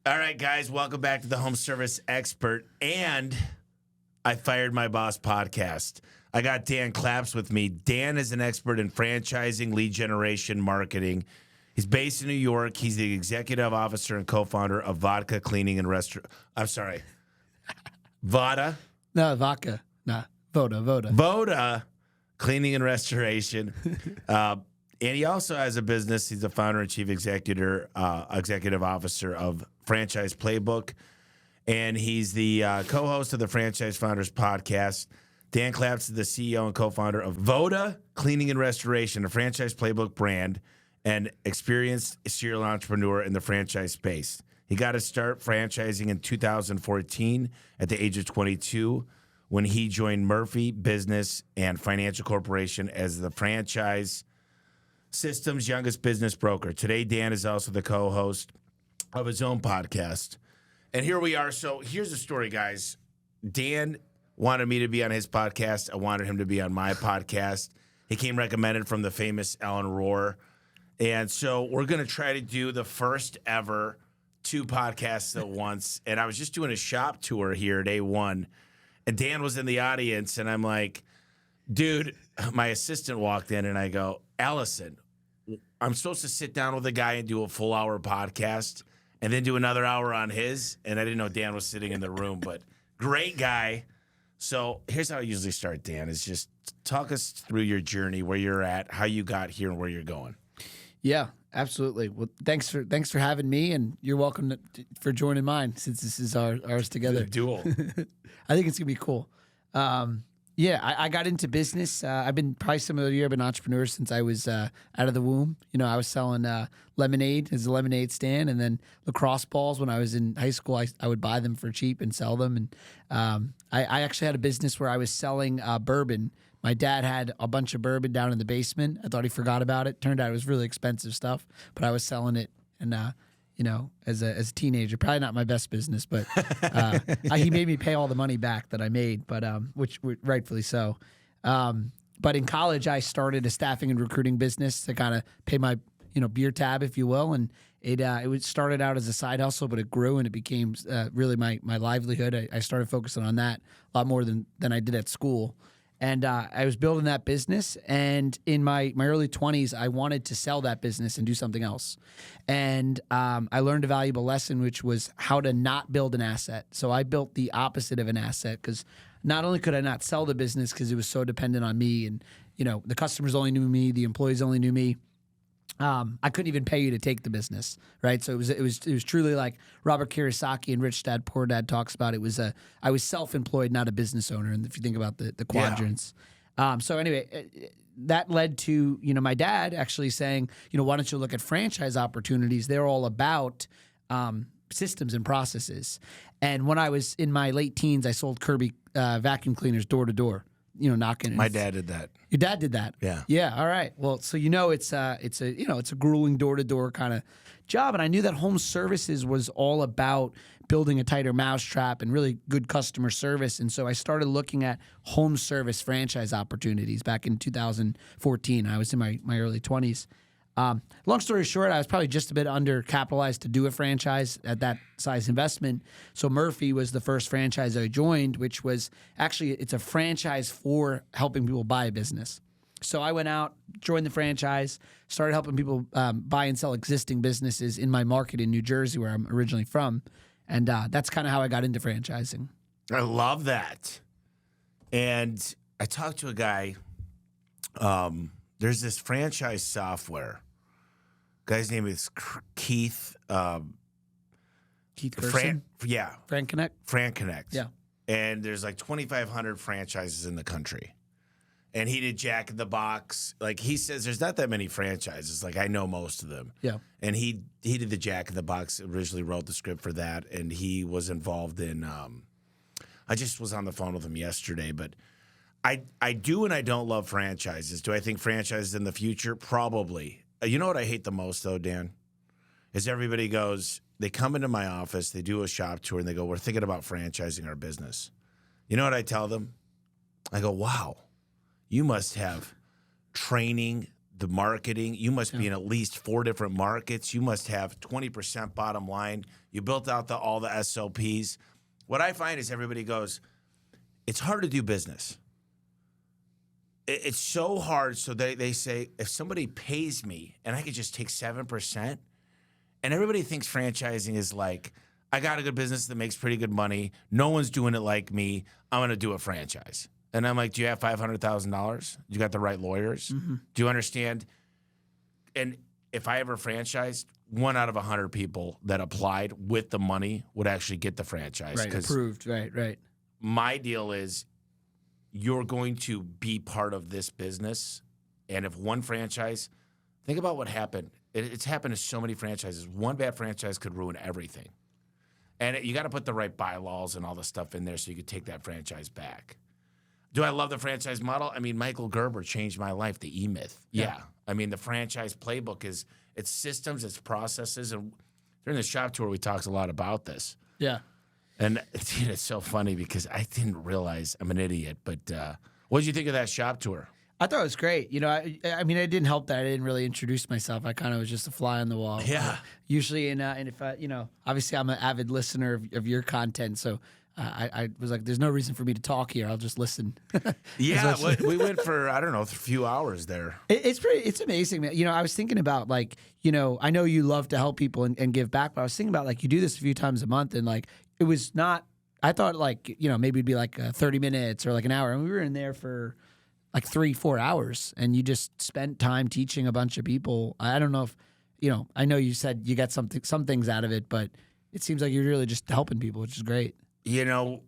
All right, guys, welcome back to the Home Service Expert and I Fired My Boss podcast. I got Dan Claps with me. Dan is an expert in franchising, lead generation, marketing. He's based in New York. He's the executive officer and co-founder of Vodka Cleaning and Restaurant. I'm sorry. Vada? No, vodka. Nah, Voda. Voda Cleaning and Restoration. And he also has a business. He's the founder and chief executive officer of Franchise Playbook. And he's the co-host of the Franchise Founders podcast. Dan Claps is the CEO and co-founder of Voda Cleaning and Restoration, a franchise playbook brand, and experienced serial entrepreneur in the franchise space. He got his start franchising in 2014 at the age of 22 when he joined Murphy Business and Financial Corporation as the franchise system's youngest business broker. Today, Dan is also the co-host of his own podcast. And here we are. So here's the story, guys. Dan wanted me to be on his podcast. I wanted him to be on my podcast. He came recommended from the famous Ellen Rohr. And so we're going to try to do the first ever 2 podcasts at once. And I was just doing a shop tour here at A1. And Dan was in the audience. And I'm like, dude, my assistant walked in and I go, Allison, I'm supposed to sit down with a guy and do a full hour podcast and then do another hour on his. And I didn't know Dan was sitting in the room, but great guy. So here's how I usually start, Dan, is just talk us through your journey, where you're at, how you got here, and where you're going. Yeah, absolutely. Well, thanks for having me, and you're welcome for joining mine since this is ours together. Duel. I think it's gonna be cool. I got into business. I've been probably similar to you. I've been an entrepreneur since I was out of the womb. You know, I was selling lemonade as a lemonade stand, and then lacrosse balls. When I was in high school, I would buy them for cheap and sell them. And I actually had a business where I was selling bourbon. My dad had a bunch of bourbon down in the basement. I thought he forgot about it. Turned out it was really expensive stuff, but I was selling it. And you know, as a teenager, probably not my best business, but he made me pay all the money back that I made, but which rightfully so. But in college, I started a staffing and recruiting business to kind of pay my beer tab, if you will, and it started out as a side hustle, but it grew and it became really my livelihood. I started focusing on that a lot more than I did at school. And I was building that business, and in my early 20s, I wanted to sell that business and do something else. And I learned a valuable lesson, which was how to not build an asset. So I built the opposite of an asset, because not only could I not sell the business because it was so dependent on me, and the customers only knew me, the employees only knew me. I couldn't even pay you to take the business, right? So it was truly like Robert Kiyosaki and Rich Dad Poor Dad talks about. I was self-employed, not a business owner. And if you think about the quadrants, so anyway, that led to my dad actually saying, why don't you look at franchise opportunities? They're all about systems and processes. And when I was in my late teens, I sold Kirby vacuum cleaners door to door. Knocking. My dad did that. Your dad did that. Yeah. Yeah. All right. Well, so it's a grueling door to door kind of job, and I knew that home services was all about building a tighter mousetrap and really good customer service, and so I started looking at home service franchise opportunities back in 2014. I was in my early 20s. Long story short, I was probably just a bit undercapitalized to do a franchise at that size investment. So Murphy was the first franchise I joined, which was actually, it's a franchise for helping people buy a business. So I went out, joined the franchise, started helping people buy and sell existing businesses in my market in New Jersey, where I'm originally from. And that's kind of how I got into franchising. I love that. And I talked to a guy, there's this franchise software. Guy's name is Keith. Keith Gerson? Fran Connect? Fran Connect. Yeah. And there's like 2,500 franchises in the country. And he did Jack in the Box. Like, he says there's not that many franchises. Like, I know most of them. Yeah. And he did the Jack in the Box, originally wrote the script for that. And he was involved in, I just was on the phone with him yesterday, but I do and I don't love franchises. Do I think franchises in the future? Probably. You know what I hate the most, though, Dan? Is everybody goes, they come into my office, they do a shop tour, and they go, we're thinking about franchising our business. You know what I tell them? I go, wow, you must have training the marketing. You must be in at least 4 different markets. You must have 20% bottom line. You built out all the SOPs. What I find is everybody goes, it's hard to do business. It's so hard. So they say, if somebody pays me and I could just take 7%, and everybody thinks franchising is like, I got a good business that makes pretty good money. No one's doing it like me. I'm going to do a franchise. And I'm like, do you have $500,000? You got the right lawyers? Mm-hmm. Do you understand? And if I ever franchised, 1 out of 100 people that applied with the money would actually get the franchise. Right, approved. Right. My deal is you're going to be part of this business. And if one franchise, think about what happened. It's happened to so many franchises. One bad franchise could ruin everything. And you got to put the right bylaws and all the stuff in there so you could take that franchise back. Do I love the franchise model? I mean, Michael Gerber changed my life, the E-Myth. Yeah. I mean, the franchise playbook it's systems, it's processes. And during the shop tour, we talked a lot about this. Yeah. And it's so funny because I didn't realize I'm an idiot. But what did you think of that shop tour? I thought it was great. You know, I mean, it didn't help that I didn't really introduce myself. I kind of was just a fly on the wall. Yeah. Usually, and if I, you know, obviously I'm an avid listener of your content, so I was like, there's no reason for me to talk here. I'll just listen. Yeah, we went for, I don't know, a few hours there. It's amazing, man. You know, I was thinking about like, you know, I know you love to help people and give back, but I was thinking about like you do this a few times a month, and like it was not. I thought like, you know, maybe it'd be like 30 minutes or like an hour, and we were in there for like 3-4 hours, and you just spent time teaching a bunch of people. I don't know if, you know, I know you said you got some things out of it, but it seems like you're really just helping people, which is great. You know,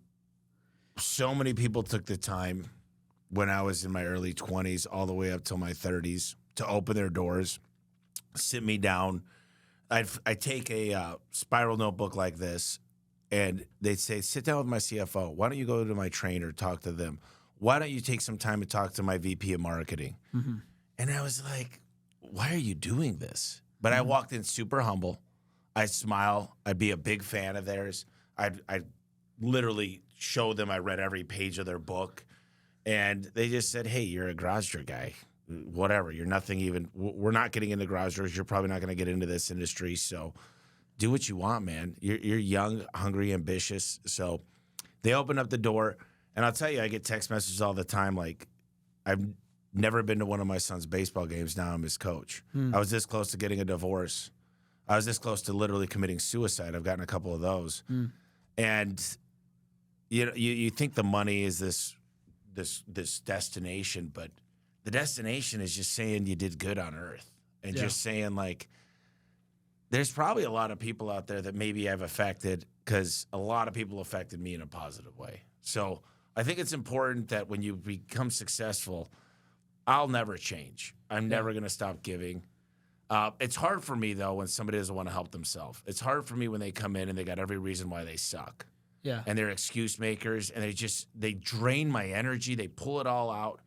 so many people took the time when I was in my early 20s all the way up till my 30s to open their doors, sit me down. I take a spiral notebook like this, and they'd say, sit down with my CFO. Why don't you go to my trainer, talk to them? Why don't you take some time to talk to my VP of marketing? Mm-hmm. And I was like, why are you doing this? But I walked in super humble. I'd smile. I'd be a big fan of theirs. I'd literally show them I read every page of their book. And they just said, hey, you're a garage door guy. Whatever. You're nothing even. We're not getting into garage doors. You're probably not going to get into this industry. So do what you want, man. You're young, hungry, ambitious. So they opened up the door. And I'll tell you, I get text messages all the time like, I've never been to one of my son's baseball games. Now I'm his coach. I was this close to getting a divorce. I was this close to literally committing suicide. I've gotten a couple of those. And you know, you think the money is this destination, but the destination is just saying you did good on earth, and just saying like, there's probably a lot of people out there that maybe I've affected, because a lot of people affected me in a positive way. So I think it's important that when you become successful, I'll never change. I'm never going to stop giving. It's hard for me, though, when somebody doesn't want to help themselves. It's hard for me when they come in and they got every reason why they suck. Yeah. And they're excuse makers, and they drain my energy. They pull it all out.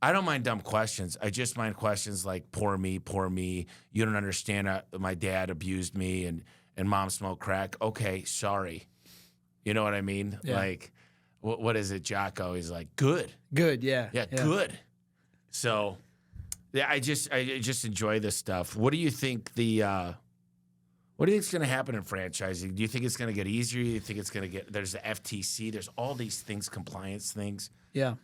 I don't mind dumb questions. I just mind questions like, poor me. You don't understand. My dad abused me, and mom smoked crack. Okay, sorry. You know what I mean? Yeah. Like, what is it, Jocko? He's like, good. Good, yeah. Yeah, good. So, yeah, I just enjoy this stuff. What do you think what do you think is going to happen in franchising? Do you think it's going to get easier? Do you think it's going to there's the FTC, there's all these things, compliance things. Yeah.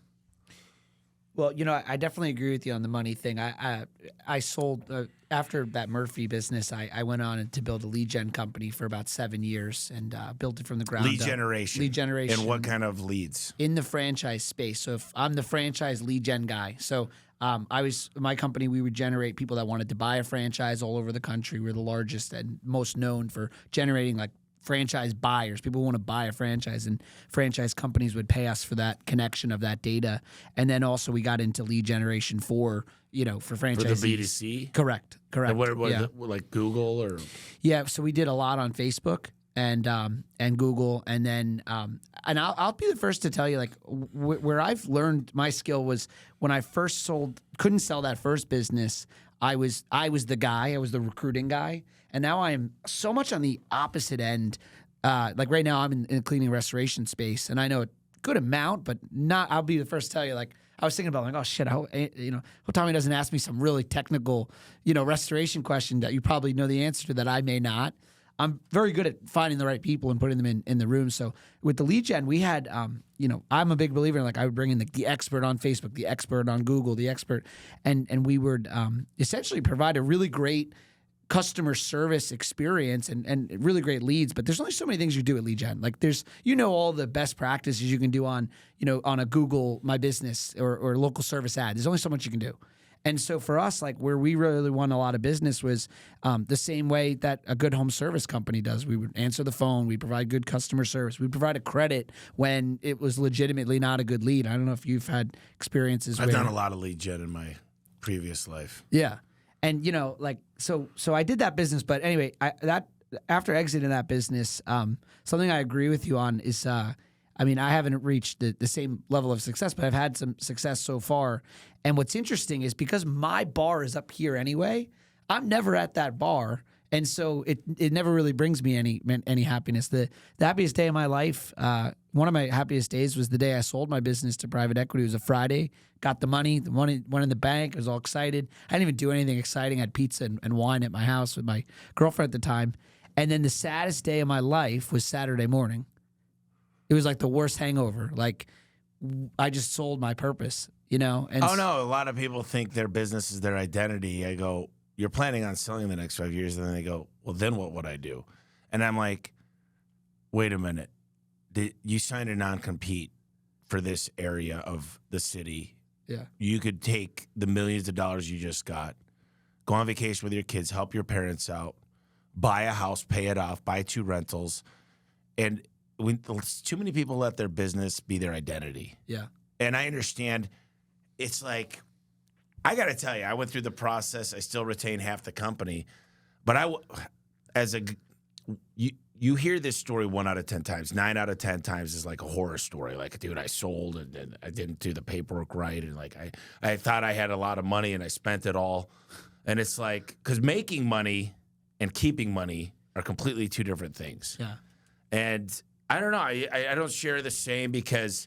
Well, you know, I definitely agree with you on the money thing. I sold, after that Murphy business, I went on to build a lead gen company for about 7 years and built it from the ground up. Lead generation. And what kind of leads? In the franchise space. So if I'm the franchise lead gen guy. So my company, we would generate people that wanted to buy a franchise all over the country. We're the largest and most known for generating like franchise buyers, people who want to buy a franchise, and franchise companies would pay us for that connection of that data. And then also we got into lead generation for franchisees. For the B2C? Correct. And what like Google or? Yeah, so we did a lot on Facebook and Google, and then and I'll be the first to tell you, like where I've learned my skill was when I first couldn't sell that first business. I was the guy. I was the recruiting guy. And now I am so much on the opposite end. Like right now I'm in the cleaning restoration space, and I know a good amount, but not. I'll be the first to tell you, like I was thinking about like, oh shit, I hope Tommy doesn't ask me some really technical, restoration question that you probably know the answer to that I may not. I'm very good at finding the right people and putting them in the room. So with the lead gen, we had, I'm a big believer in like I would bring in the expert on Facebook, the expert on Google, the expert, and we would essentially provide a really great customer service experience and really great leads. But there's only so many things you do at lead gen. Like there's, all the best practices you can do on, on a Google My Business or local service ad. There's only so much you can do. And so for us, like where we really won a lot of business was the same way that a good home service company does. We would answer the phone. We provide good customer service. We provide a credit when it was legitimately not a good lead. I don't know if you've had experiences. I've done a lot of lead gen in my previous life. Yeah. And, so I did that business. But anyway, after exiting that business, something I agree with you on is I haven't reached the same level of success, but I've had some success so far. And what's interesting is because my bar is up here anyway, I'm never at that bar. And so it never really brings me any happiness. The happiest day of my life, one of my happiest days was the day I sold my business to private equity. It was a Friday, got the money went in the bank. I was all excited. I didn't even do anything exciting. I had pizza and wine at my house with my girlfriend at the time. And then the saddest day of my life was Saturday morning. It was like the worst hangover. Like I just sold my purpose, And oh no, a lot of people think their business is their identity. I go, you're planning on selling the next 5 years, and then they go, well, then what would I do? And I'm like, wait a minute. You signed a non-compete for this area of the city. Yeah. You could take the millions of dollars you just got, go on vacation with your kids, help your parents out, buy a house, pay it off, buy 2 rentals, and too many people let their business be their identity. Yeah. And I understand it's like, I got to tell you, I went through the process. I still retain half the company. But you hear this story 1 out of 10 times. 9 out of 10 times is like a horror story. Like, dude, I sold and I didn't do the paperwork right. And like, I thought I had a lot of money and I spent it all. And it's like, because making money and keeping money are completely 2 different things. Yeah. And I don't know. I don't share the same because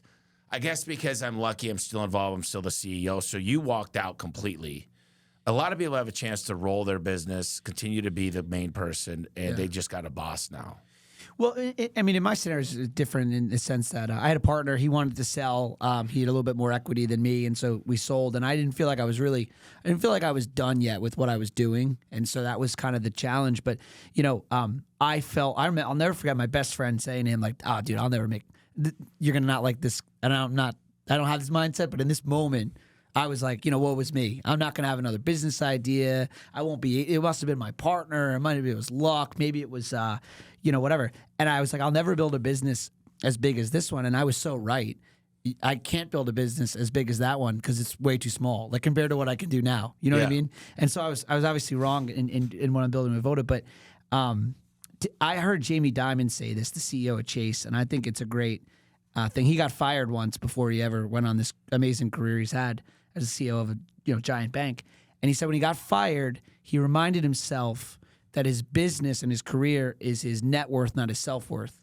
I'm lucky. I'm still involved. I'm still the CEO. So you walked out completely. A lot of people have a chance to roll their business, continue to be the main person, and they just got a boss now. Well, in my scenario, it's different in the sense that I had a partner. He wanted to sell. He had a little bit more equity than me, and so we sold. And I didn't feel like I was done yet with what I was doing, and so that was kind of the challenge. But I'll never forget my best friend saying to him like, "Oh, dude, you're gonna not like this." And I don't have this mindset, but in this moment, I was like, what was me? I'm not going to have another business idea. It must have been my partner. Maybe it was luck. Maybe it was, whatever. And I was like, I'll never build a business as big as this one. And I was so right. I can't build a business as big as that one because it's way too small, like compared to what I can do now. You know what I mean? And so I was obviously wrong in what I'm building with Voda. But I heard Jamie Dimon say this, the CEO of Chase, and I think it's a great thing. He got fired once before he ever went on this amazing career he's had as a CEO of a giant bank. And he said when he got fired, he reminded himself that his business and his career is his net worth, not his self-worth.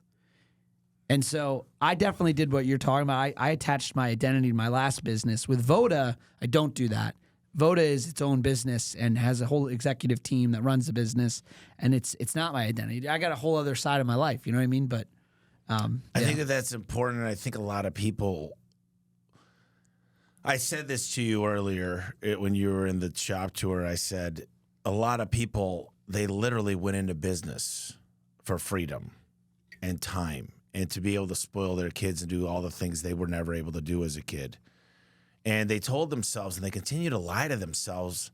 And so I definitely did what you're talking about. I attached my identity to my last business. With Voda, I don't do that. Voda is its own business and has a whole executive team that runs the business. And it's not my identity. I got a whole other side of my life. You know what I mean? But I think that's important. And I think a lot of people... I said this to you earlier when you were in the shop tour. I said a lot of people, they literally went into business for freedom and time and to be able to spoil their kids and do all the things they were never able to do as a kid. And they told themselves, and they continue to lie to themselves,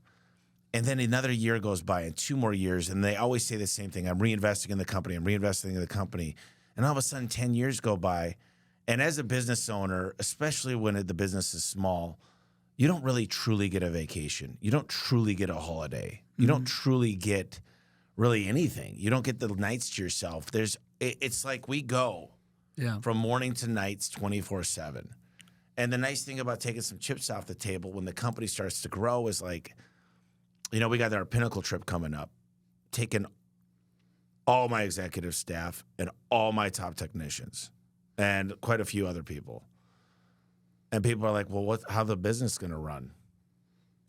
and then another year goes by and 2 more years, and they always say the same thing. I'm reinvesting in the company. And all of a sudden 10 years go by. And as a business owner, especially when the business is small, you don't really truly get a vacation. You don't truly get a holiday. You don't truly get really anything. You don't get the nights to yourself. It's like we go from morning to nights 24/7. And the nice thing about taking some chips off the table when the company starts to grow is like, we got our Pinnacle trip coming up, taking all my executive staff and all my top technicians and quite a few other people. And people are like, well, how the business going to run?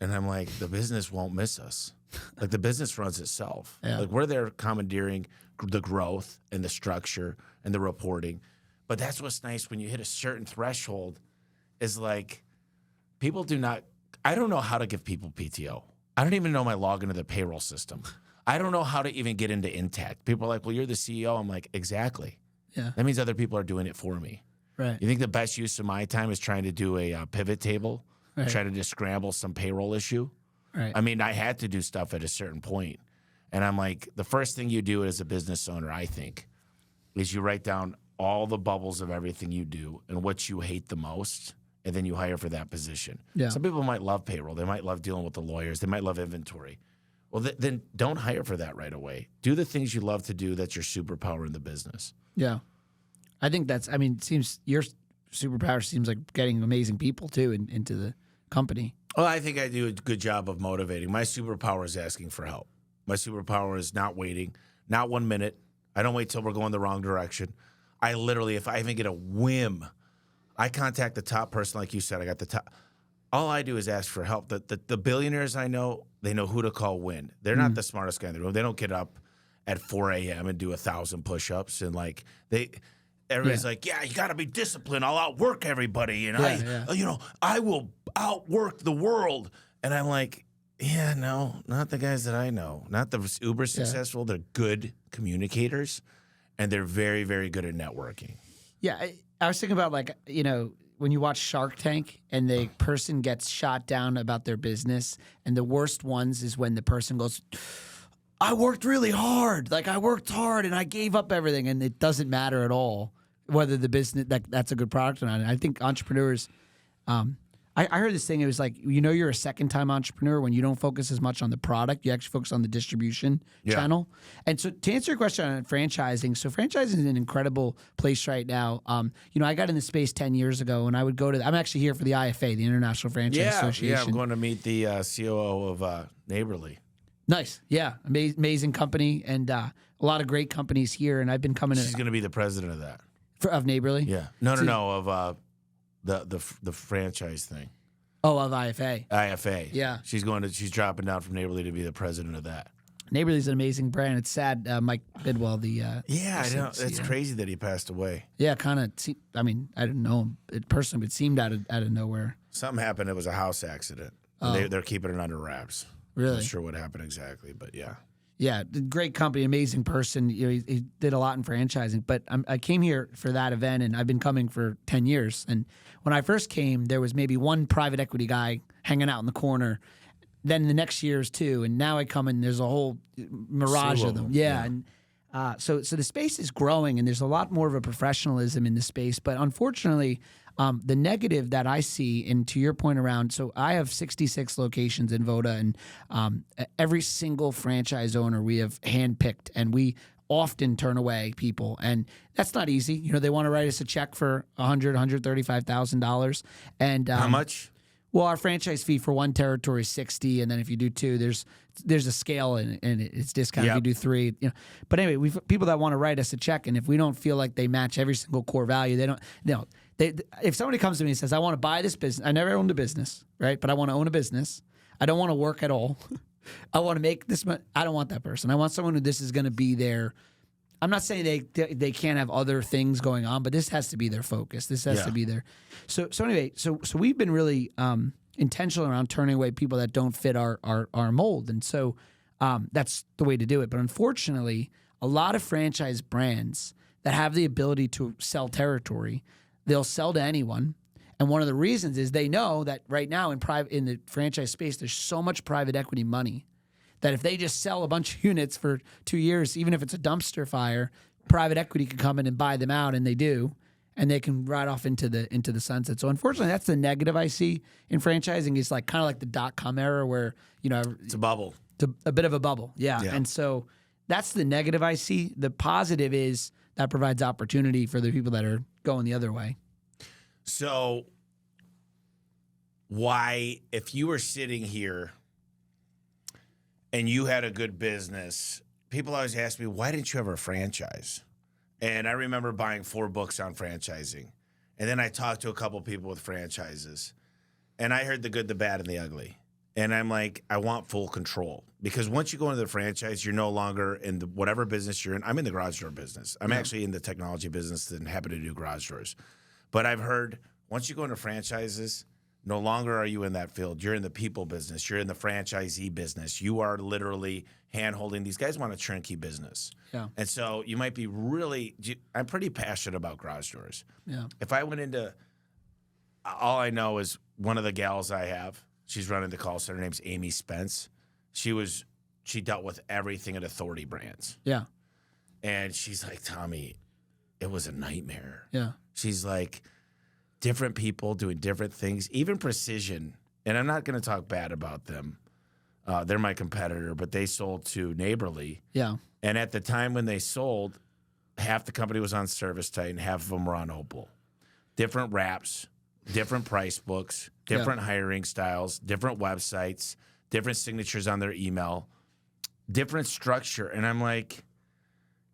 And I'm like, the business won't miss us. Like the business runs itself. Yeah. Like we're there commandeering the growth and the structure and the reporting. But that's what's nice when you hit a certain threshold is like people I don't know how to give people PTO. I don't even know my login to the payroll system. I don't know how to even get into Intact. People are like, well, you're the CEO. I'm like, exactly. Yeah. That means other people are doing it for me. Right. You think the best use of my time is trying to do a pivot table, Right. try to just scramble some payroll issue? Right. I mean, I had to do stuff at a certain point. And I'm like, the first thing you do as a business owner, I think, is you write down all the bubbles of everything you do and what you hate the most, and then you hire for that position. Yeah. Some people might love payroll. They might love dealing with the lawyers. They might love inventory. Well, then don't hire for that right away. Do the things you love to do. That's your superpower in the business. Yeah. I think it seems your superpower seems like getting amazing people too into the company. Well, I think I do a good job of motivating. My superpower is asking for help. My superpower is not waiting, not 1 minute. I don't wait till we're going the wrong direction. I literally, if I even get a whim, I contact the top person, like you said. I got the top. All I do is ask for help. The billionaires I know, they know who to call when. They're not the smartest guy in the room. They don't get up at 4 a.m. and do 1,000 push-ups and like everybody's like, yeah, you got to be disciplined. I'll outwork everybody, and I will outwork the world. And I'm like, yeah, no, not the guys that I know. Not the uber successful. They're good communicators, and they're very, very good at networking. Yeah, I was thinking about when you watch Shark Tank and the person gets shot down about their business, and the worst ones is when the person goes, I worked really hard. Like I worked hard and I gave up everything, and it doesn't matter at all whether the business that's a good product or not. And I think entrepreneurs, I heard this thing. It was like, you're a second-time entrepreneur when you don't focus as much on the product. You actually focus on the distribution channel. And so to answer your question on franchising, so franchising is an incredible place right now. I got in the space 10 years ago, and I would go to I'm actually here for the IFA, the International Franchise Association. Yeah, I'm going to meet the COO of Neighborly. Nice. Yeah. Amazing company, and a lot of great companies here. And I've been coming She's going to be the president of that. Of Neighborly? Yeah. No, of the franchise thing. Oh, of IFA. IFA. Yeah. She's dropping down from Neighborly to be the president of that. Neighborly's an amazing brand. It's sad, Mike Bidwell, I know. It's crazy that he passed away. Yeah, kind of. I didn't know him personally, but it seemed out of nowhere. Something happened. It was a house accident. And they're keeping it under wraps. Really? Not sure what happened exactly, but yeah. Yeah, great company, amazing person. He did a lot in franchising. But I came here for that event, and I've been coming for 10 years. And when I first came, there was maybe one private equity guy hanging out in the corner. Then the next year's two, and now I come and there's a whole mirage of them. Yeah. And so the space is growing, and there's a lot more of a professionalism in the space. But unfortunately, the negative that I see, and to your point around, so I have 66 locations in Voda, and every single franchise owner we have handpicked, and we often turn away people, and that's not easy. They want to write us a check for $135,000, and how much? Well, our franchise fee for one territory is $60, and then if you do two, there's a scale, and it's discounted. If you do three, But anyway, we've people that want to write us a check, and if we don't feel like they match every single core value, they don't. If somebody comes to me and says, "I want to buy this business," I never owned a business, right? But I want to own a business. I don't want to work at all. I want to make this money. I don't want that person. I want someone who this is going to be their. I'm not saying they can't have other things going on, but this has to be their focus. This has to be their. So anyway, so we've been really intentional around turning away people that don't fit our mold, and so that's the way to do it. But unfortunately, a lot of franchise brands that have the ability to sell territory, they'll sell to anyone. And one of the reasons is they know that right now in the franchise space, there's so much private equity money that if they just sell a bunch of units for 2 years, even if it's a dumpster fire, private equity can come in and buy them out, and they do, and they can ride off into the sunset. So unfortunately, that's the negative I see in franchising. Is like kind of like the .com era where it's a bubble, a bit of a bubble, yeah. And so that's the negative I see. The positive is that provides opportunity for the people that are going the other way. So why, if you were sitting here and you had a good business, people always ask me, why didn't you have a franchise? And I remember buying 4 books on franchising. And then I talked to a couple people with franchises, and I heard the good, the bad, and the ugly. And I'm like, I want full control, because once you go into the franchise, you're no longer in the whatever business you're in. I'm in the garage door business. I'm actually in the technology business and happen to do garage doors. But I've heard once you go into franchises, no longer are you in that field. You're in the people business. You're in the franchisee business. You are literally hand-holding. These guys want a turnkey business. Yeah. And so you might be I'm pretty passionate about garage doors. Yeah. If I went into, all I know is one of the gals I have, she's running the call center. Her name's Amy Spence. She dealt with everything at Authority Brands. Yeah. And she's like, Tommy, it was a nightmare. Yeah. She's like, different people doing different things, even Precision. And I'm not going to talk bad about them. They're my competitor, but they sold to Neighborly. Yeah. And at the time when they sold, half the company was on ServiceTitan, half of them were on Opal. Different wraps, different price books, different hiring styles, different websites, different signatures on their email, different structure. And I'm like,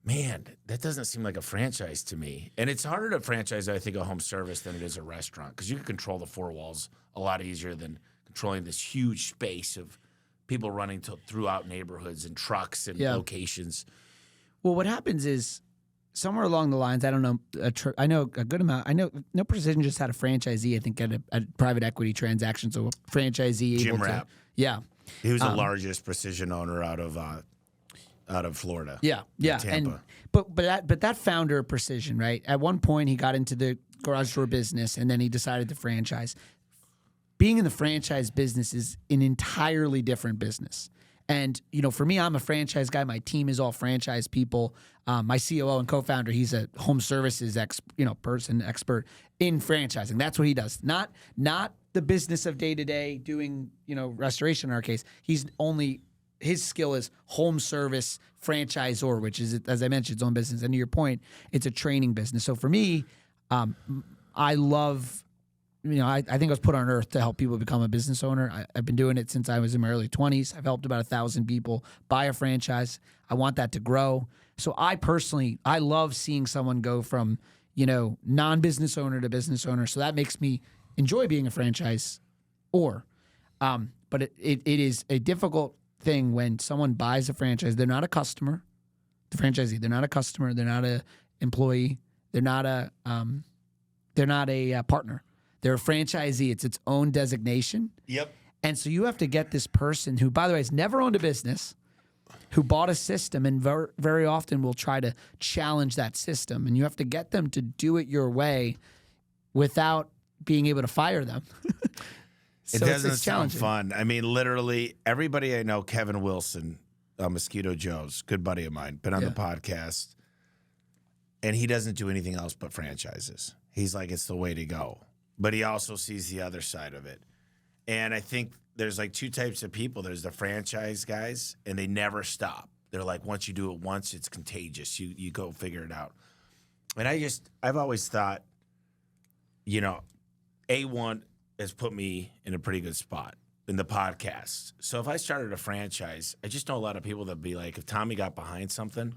man, that doesn't seem like a franchise to me. And it's harder to franchise, I think, a home service than it is a restaurant, because you can control the four walls a lot easier than controlling this huge space of people running throughout neighborhoods and trucks and locations. Well, what happens is somewhere along the lines, I don't know, I know a good amount. I know No Precision just had a franchisee, I think, at a private equity transaction. So a franchisee Jim able Rapp. to, yeah. He was the largest Precision owner out of Florida. Yeah, yeah. Tampa. And but that founder of Precision, right? At one point, he got into the garage door business, and then he decided to franchise. Being in the franchise business is an entirely different business. And, you know, for me, I'm a franchise guy. My team is all franchise people. My COO and co-founder, he's a home services expert in franchising. That's what he does. Not the business of day-to-day doing, restoration in our case. His skill is home service franchisor, which is, as I mentioned, its own business. And to your point, it's a training business. So for me, I love, I think I was put on earth to help people become a business owner. I've been doing it since I was in my early 20s. I've helped about 1,000 people buy a franchise. I want that to grow. So I love seeing someone go from, non-business owner to business owner. So that makes me enjoy being a franchise but it is a difficult thing when someone buys a franchise. They're not a customer, the franchisee. They're not a customer. They're not an employee. They're not a partner. They're a franchisee. It's its own designation. Yep. And so you have to get this person who, by the way, has never owned a business, who bought a system and very often will try to challenge that system. And you have to get them to do it your way without being able to fire them. So it doesn't sound fun. I mean, literally, everybody I know, Kevin Wilson, Mosquito Joe's, good buddy of mine, been on the podcast, and he doesn't do anything else but franchises. He's like, it's the way to go. But he also sees the other side of it. And I think there's like two types of people. There's the franchise guys, and they never stop. They're like, once you do it once, it's contagious. You go figure it out. And I've always thought, A1 has put me in a pretty good spot in the podcast. So if I started a franchise, I just know a lot of people that be like, if Tommy got behind something,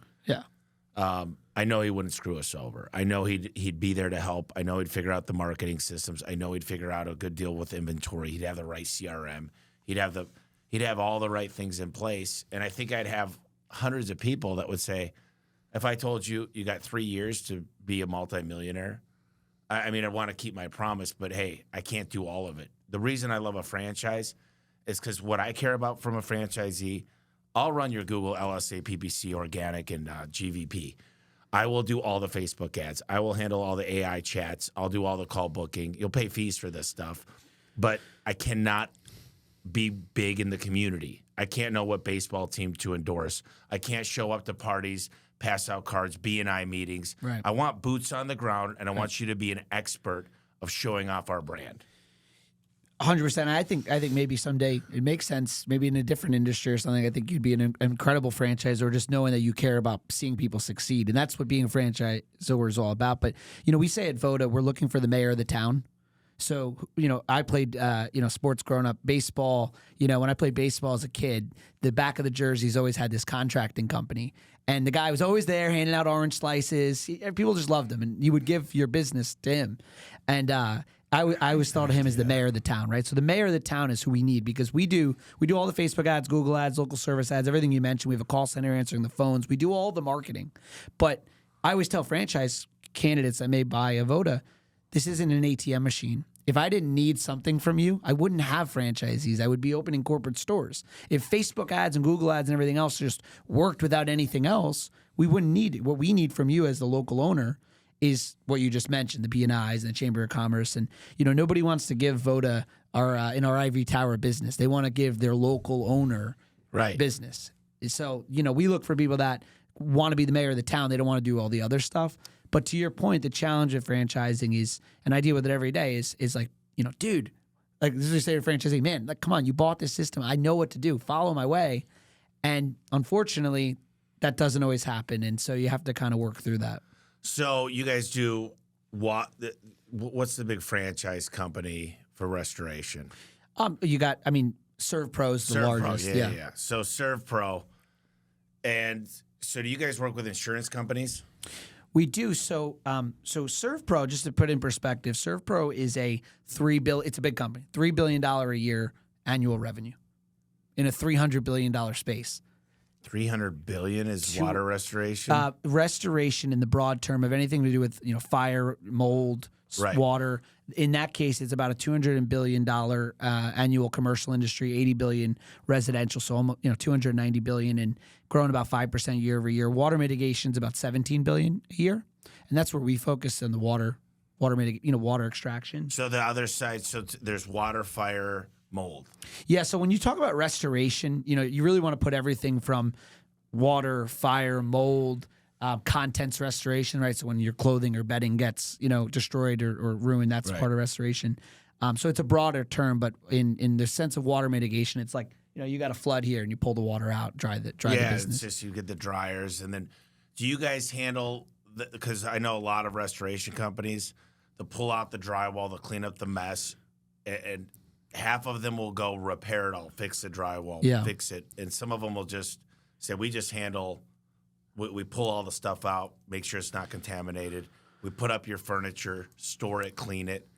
I know he wouldn't screw us over. I know he'd be there to help. I know he'd figure out the marketing systems. I know he'd figure out a good deal with inventory. He'd have the right CRM. He'd have all the right things in place. And I think I'd have hundreds of people that would say, if I told you got 3 years to be a multimillionaire, I mean, I want to keep my promise, but hey, I can't do all of it. The reason I love a franchise is because what I care about from a franchisee, I'll run your Google, LSA, PPC, organic, and GVP. I will do all the Facebook ads. I will handle all the AI chats. I'll do all the call booking. You'll pay fees for this stuff. But I cannot be big in the community. I can't know what baseball team to endorse. I can't show up to parties, pass out cards, B&I meetings. Right. I want boots on the ground, and I want you to be an expert of showing off our brand. 100%. I think maybe someday it makes sense. Maybe in a different industry or something. I think you'd be an incredible franchisor, just knowing that you care about seeing people succeed, and that's what being a franchisor is all about. But we say at Voda, we're looking for the mayor of the town. So, I played, sports growing up, baseball. When I played baseball as a kid, the back of the jerseys always had this contracting company. And the guy was always there handing out orange slices. People just loved him. And you would give your business to him. And I always thought of him as the mayor of the town, right? So the mayor of the town is who we need because we do all the Facebook ads, Google ads, local service ads, everything you mentioned. We have a call center answering the phones. We do all the marketing. But I always tell franchise candidates I may buy a Voda, this isn't an ATM machine. If I didn't need something from you, I wouldn't have franchisees. I would be opening corporate stores. If Facebook ads and Google ads and everything else just worked without anything else, we wouldn't need it. What we need from you as the local owner is what you just mentioned, the B&Is and the Chamber of Commerce. And, nobody wants to give Voda in our Ivory Tower business. They want to give their local owner business. So, we look for people that want to be the mayor of the town. They don't want to do all the other stuff. But to your point, the challenge of franchising is, and I deal with it every day, is like, dude, like this is what you say to franchising, man, like, come on, you bought this system. I know what to do. Follow my way. And unfortunately, that doesn't always happen. And so you have to kind of work through that. So you guys do what's the big franchise company for restoration? ServPro's the largest. Yeah. So ServPro. And so do you guys work with insurance companies? We do. So ServPro, just to put it in perspective, ServPro is it's a big company, $3 billion a year annual revenue in a $300 billion space. 300 billion is water restoration? Restoration in the broad term of anything to do with, fire, mold, water. In that case, it's about a $200 billion annual commercial industry, 80 billion residential, so almost, $290 billion and growing about 5% year over year. Water mitigation is about 17 billion a year, and that's where we focus on the water extraction. So the other side, there's water, fire, mold. Yeah, so when you talk about restoration, you really want to put everything from water, fire, mold, contents restoration, right? So when your clothing or bedding gets, destroyed or ruined, that's part of restoration. So it's a broader term, but in the sense of water mitigation, it's like, you got a flood here and you pull the water out, dry the business. Yeah, it's just you get the dryers. And then do you guys handle, because I know a lot of restoration companies, they'll pull out the drywall, they'll clean up the mess, and half of them will go repair it all, fix the drywall, fix it. And some of them will just say, we just handle, we pull all the stuff out, make sure it's not contaminated. We put up your furniture, store it, clean it,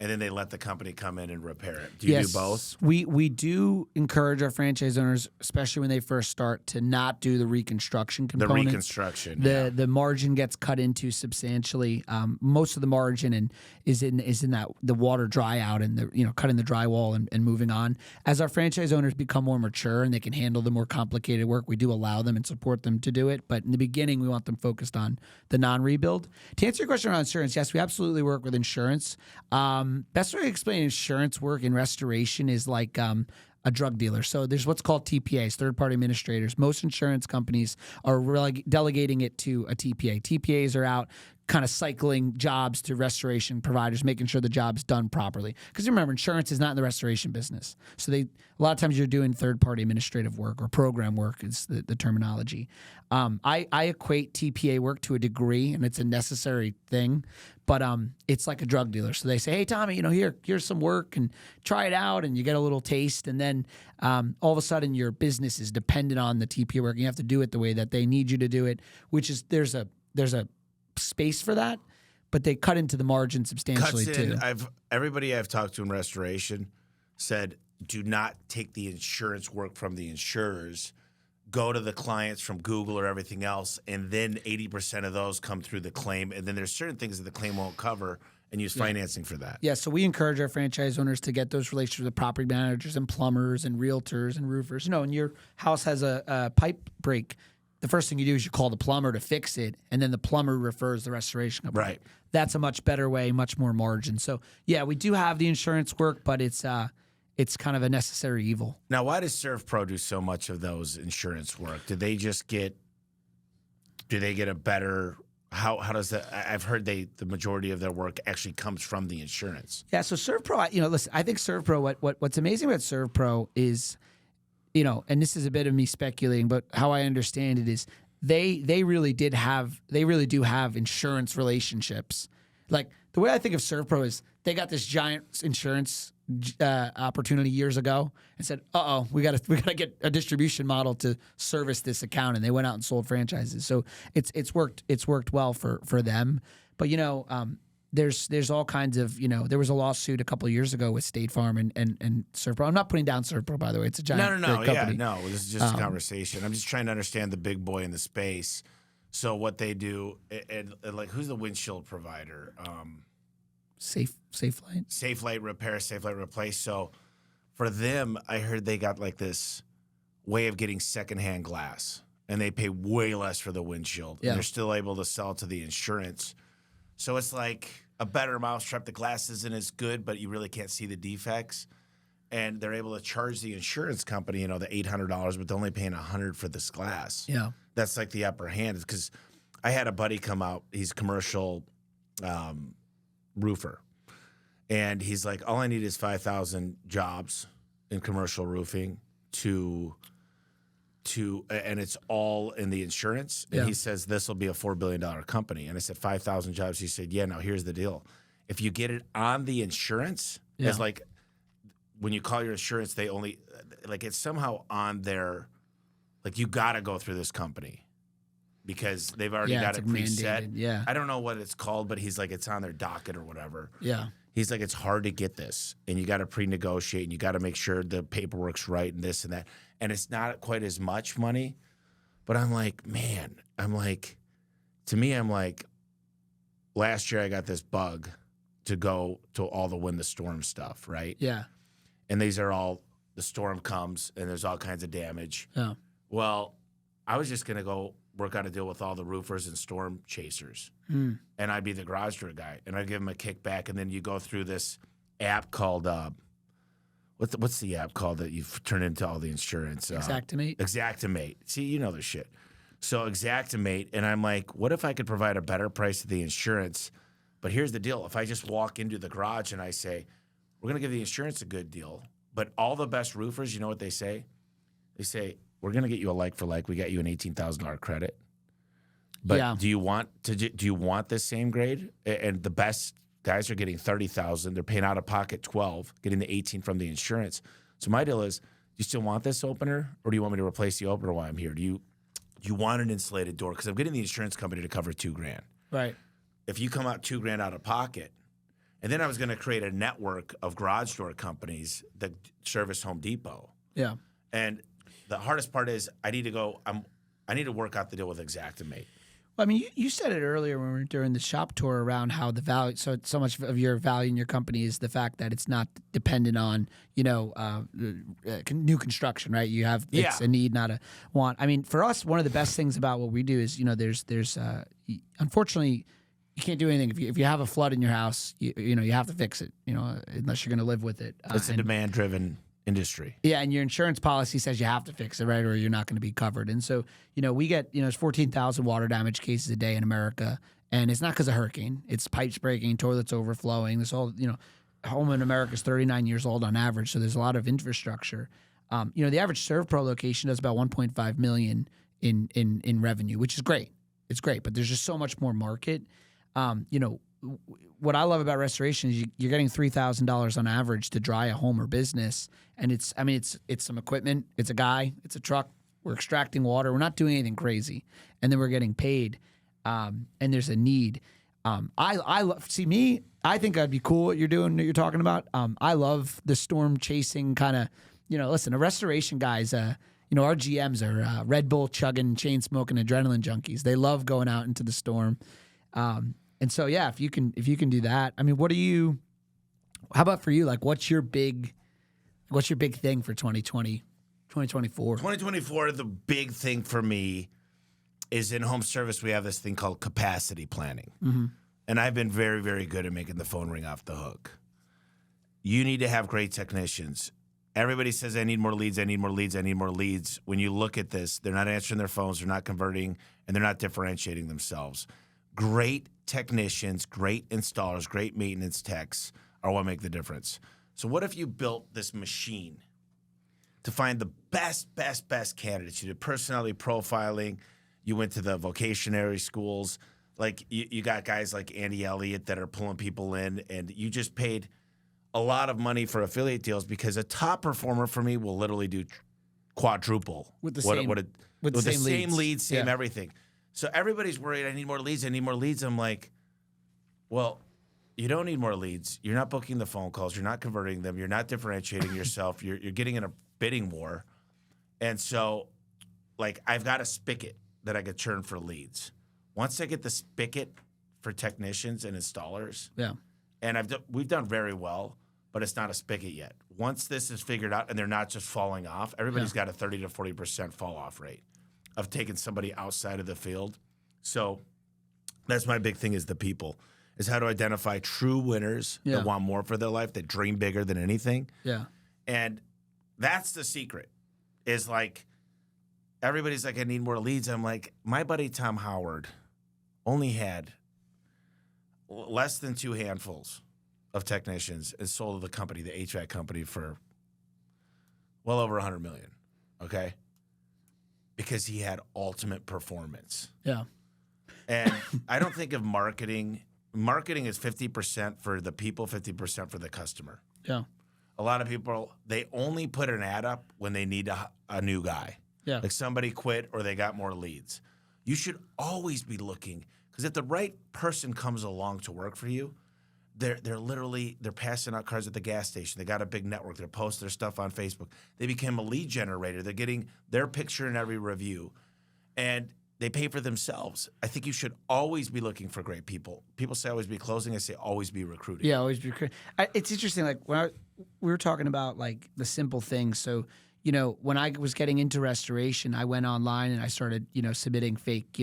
and then they let the company come in and repair it. Do you do both? We do encourage our franchise owners, especially when they first start, to not do the reconstruction component. The reconstruction. The margin gets cut into substantially. Most of the margin is in that the water dry out and the cutting the drywall and moving on. As our franchise owners become more mature and they can handle the more complicated work, we do allow them and support them to do it. But in the beginning, we want them focused on the non-rebuild. To answer your question around insurance, yes, we absolutely work with insurance. Best way to explain insurance work in restoration is like a drug dealer. So there's what's called TPAs, third-party administrators. Most insurance companies are delegating it to a TPA. TPAs are out kind of cycling jobs to restoration providers, making sure the job's done properly. Because remember, insurance is not in the restoration business. So a lot of times you're doing third-party administrative work or program work is the terminology. I equate TPA work to a degree, and it's a necessary thing, but it's like a drug dealer. So they say, hey, Tommy, here's some work, and try it out, and you get a little taste, and then all of a sudden your business is dependent on the TPA work, and you have to do it the way that they need you to do it, which is there's a space for that, but they cut into the margin substantially too. Everybody I've talked to in restoration said, do not take the insurance work from the insurers. Go to the clients from Google or everything else, and then 80% of those come through the claim, and then there's certain things that the claim won't cover, and use financing for that. Yeah, so we encourage our franchise owners to get those relationships with property managers and plumbers and realtors and roofers. And your house has a pipe break, the first thing you do is you call the plumber to fix it, and then the plumber refers the restoration company. Right. That's a much better way, much more margin. So, yeah, we do have the insurance work, but it's kind of a necessary evil. Now, why does ServPro do so much of those insurance work? Do they get a better... How does that? I've heard the majority of their work actually comes from the insurance. Yeah, so ServPro, listen, I think ServPro, what's amazing about ServPro is, and this is a bit of me speculating, but how I understand it is they really do have insurance relationships Like the way I think of ServPro is they got this giant insurance opportunity years ago and said, we got to get a distribution model to service this account, and they went out and sold franchises. So it's worked well for them. But there's all kinds of, there was a lawsuit a couple of years ago with State Farm and ServPro. I'm not putting down ServPro, by the way. It's a giant company. Yeah, no, this is just a conversation. I'm just trying to understand the big boy in the space. So what they do, and like, who's the windshield provider? Safelite. Safelite Repair, Safelite Replace. So for them, I heard they got like this way of getting secondhand glass, and they pay way less for the windshield. Yeah. And they're still able to sell to the insurance. So it's like a better mousetrap. The glass isn't as good, but you really can't see the defects. And they're able to charge the insurance company, the $800, but they're only paying $100 for this glass. Yeah. That's like the upper hand. Because I had a buddy come out. He's a commercial roofer. And he's like, all I need is 5,000 jobs in commercial roofing and it's all in the insurance. And he says, this will be a $4 billion company. And I said, 5,000 jobs. He said, yeah, no, here's the deal. If you get it on the insurance, it's like when you call your insurance, they only, like, it's somehow on their, like, you got to go through this company because they've already got it preset. Mandated. Yeah. I don't know what it's called, but he's like, it's on their docket or whatever. Yeah. He's like, it's hard to get this, and you got to pre-negotiate, and you got to make sure the paperwork's right and this and that. And it's not quite as much money, but I'm like, man, to me, last year I got this bug to go to all the Win the Storm stuff, right? Yeah. And these are all, the storm comes, and there's all kinds of damage. Yeah. Well, I was just going to go work out a deal with all the roofers and storm chasers. And I'd be the garage door guy, and I'd give them a kickback, and then you go through this app called what's the app called that you've turned into all the insurance? Xactimate. Xactimate. See, you know this shit. So Xactimate, and I'm like, what if I could provide a better price to the insurance? But here's the deal. If I just walk into the garage and I say, we're going to give the insurance a good deal, but all the best roofers, you know what they say? They say, we're going to get you a like for like. We got you an $18,000 credit. But do you want this same grade? And the best guys are getting $30,000. They're paying out of pocket $12,000, getting the $18,000 from the insurance. So my deal is, do you still want this opener, or do you want me to replace the opener while I'm here? Do you want an insulated door? Because I'm getting the insurance company to cover $2,000. Right. If you come out $2,000 out of pocket, and then I was going to create a network of garage door companies that service Home Depot. Yeah. And the hardest part is I need to work out the deal with Xactimate. Well, I mean, you said it earlier when we were doing the shop tour around how the value, so much of your value in your company is the fact that it's not dependent on, new construction, right? You have, it's a need, not a want. I mean, for us, one of the best things about what we do is, there's unfortunately, you can't do anything. If you have a flood in your house, you have to fix it, unless you're going to live with it. It's a demand-driven industry. Yeah, and your insurance policy says you have to fix it, right, or you're not going to be covered. And so, we get, there's 14,000 water damage cases a day in America, and it's not because of hurricane. It's pipes breaking, toilets overflowing. This whole, home in America is 39 years old on average, so there's a lot of infrastructure. The average ServPro location does about $1.5 million in revenue, which is great. It's great, but there's just so much more market. What I love about restoration is you're getting $3,000 on average to dry a home or business, and it's some equipment, it's a guy, it's a truck. We're extracting water. We're not doing anything crazy, and then we're getting paid. And there's a need. I think that'd be cool what you're doing, what you're talking about. I love the storm chasing kind of. Listen, a restoration guys. Our GMs are Red Bull chugging, chain smoking, adrenaline junkies. They love going out into the storm. And so, yeah, if you can do that, I mean, how about for you? Like, what's your big thing for 2020, 2024? 2024, the big thing for me is in home service, we have this thing called capacity planning. Mm-hmm. And I've been very, very good at making the phone ring off the hook. You need to have great technicians. Everybody says, I need more leads, I need more leads, I need more leads. When you look at this, they're not answering their phones, they're not converting, and they're not differentiating themselves. Great technicians, great installers, great maintenance techs are what make the difference. So what if you built this machine to find the best candidates? You did personality profiling. You went to the vocationary schools. Like you got guys like Andy Elliott that are pulling people in, and you just paid a lot of money for affiliate deals because a top performer for me will literally do quadruple With the same leads. leads, same everything. So everybody's worried, I need more leads. I'm like, well, you don't need more leads. You're not booking the phone calls. You're not converting them. You're not differentiating yourself. You're getting in a bidding war. And so, like, I've got a spigot that I could churn for leads. Once I get the spigot for technicians and installers, and we've done very well, but it's not a spigot yet. Once this is figured out and they're not just falling off, everybody's got a 30 to 40% fall off rate of taking somebody outside of the field. So that's my big thing is the people, is how to identify true winners that want more for their life, that dream bigger than anything. Yeah. And that's the secret, is like, everybody's like, I need more leads. I'm like, my buddy Tom Howard only had less than 2 handfuls of technicians and sold the company, the HVAC company, for well over $100 million. Okay, because he had ultimate performance. Yeah, and I don't think of marketing. Marketing is 50% for the people, 50% for the customer. Yeah, a lot of people, they only put an ad up when they need a new guy. Yeah, like somebody quit or they got more leads. You should always be looking, because if the right person comes along to work for you, they're passing out cards at the gas station. They got a big network. They're posting their stuff on Facebook. They became a lead generator. They're getting their picture in every review, and they pay for themselves. I think you should always be looking for great people. People say always be closing. I say always be recruiting. Yeah, always be recruiting. It's interesting. Like we were talking about like the simple things. So, you know, when I was getting into restoration, I went online and I started, you know, submitting fake,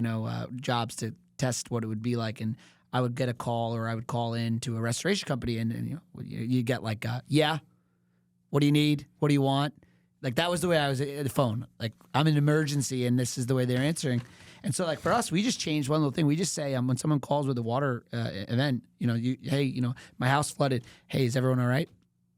jobs to test what it would be like. And I would get a call, or I would call in to a restoration company, and you get like, what do you need? What do you want? Like, that was the way I was at the phone. Like, I'm in an emergency, and this is the way they're answering. And so, like, for us, we just changed one little thing. We just say, when someone calls with a water event, hey, my house flooded. Hey, is everyone all right?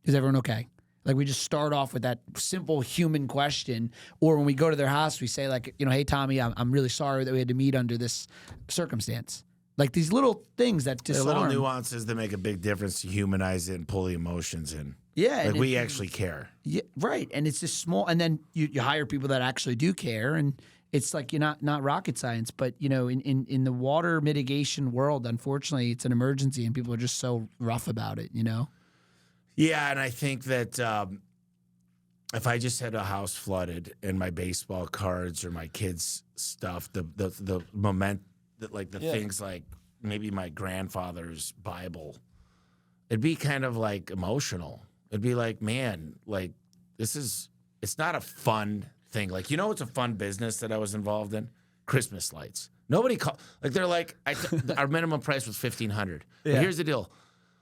Is everyone okay? Like, we just start off with that simple human question. Or when we go to their house, we say, like, hey, Tommy, I'm really sorry that we had to meet under this circumstance. Like, these little things that disarm. The little nuances that make a big difference to humanize it and pull the emotions in. Yeah. Like, we actually care. Yeah, right. And it's just small. And then you hire people that actually do care. And it's like, you're not rocket science. But, in the water mitigation world, unfortunately, it's an emergency, and people are just so rough about it, Yeah, and I think that if I just had a house flooded and my baseball cards or my kids' stuff, the moment that, like, things like maybe my grandfather's Bible, it'd be kind of like emotional. It'd be like, man, like, it's not a fun thing. Like, it's a fun business that I was involved in? Christmas lights. Nobody they're like, our minimum price was $1,500. Yeah. But here's the deal.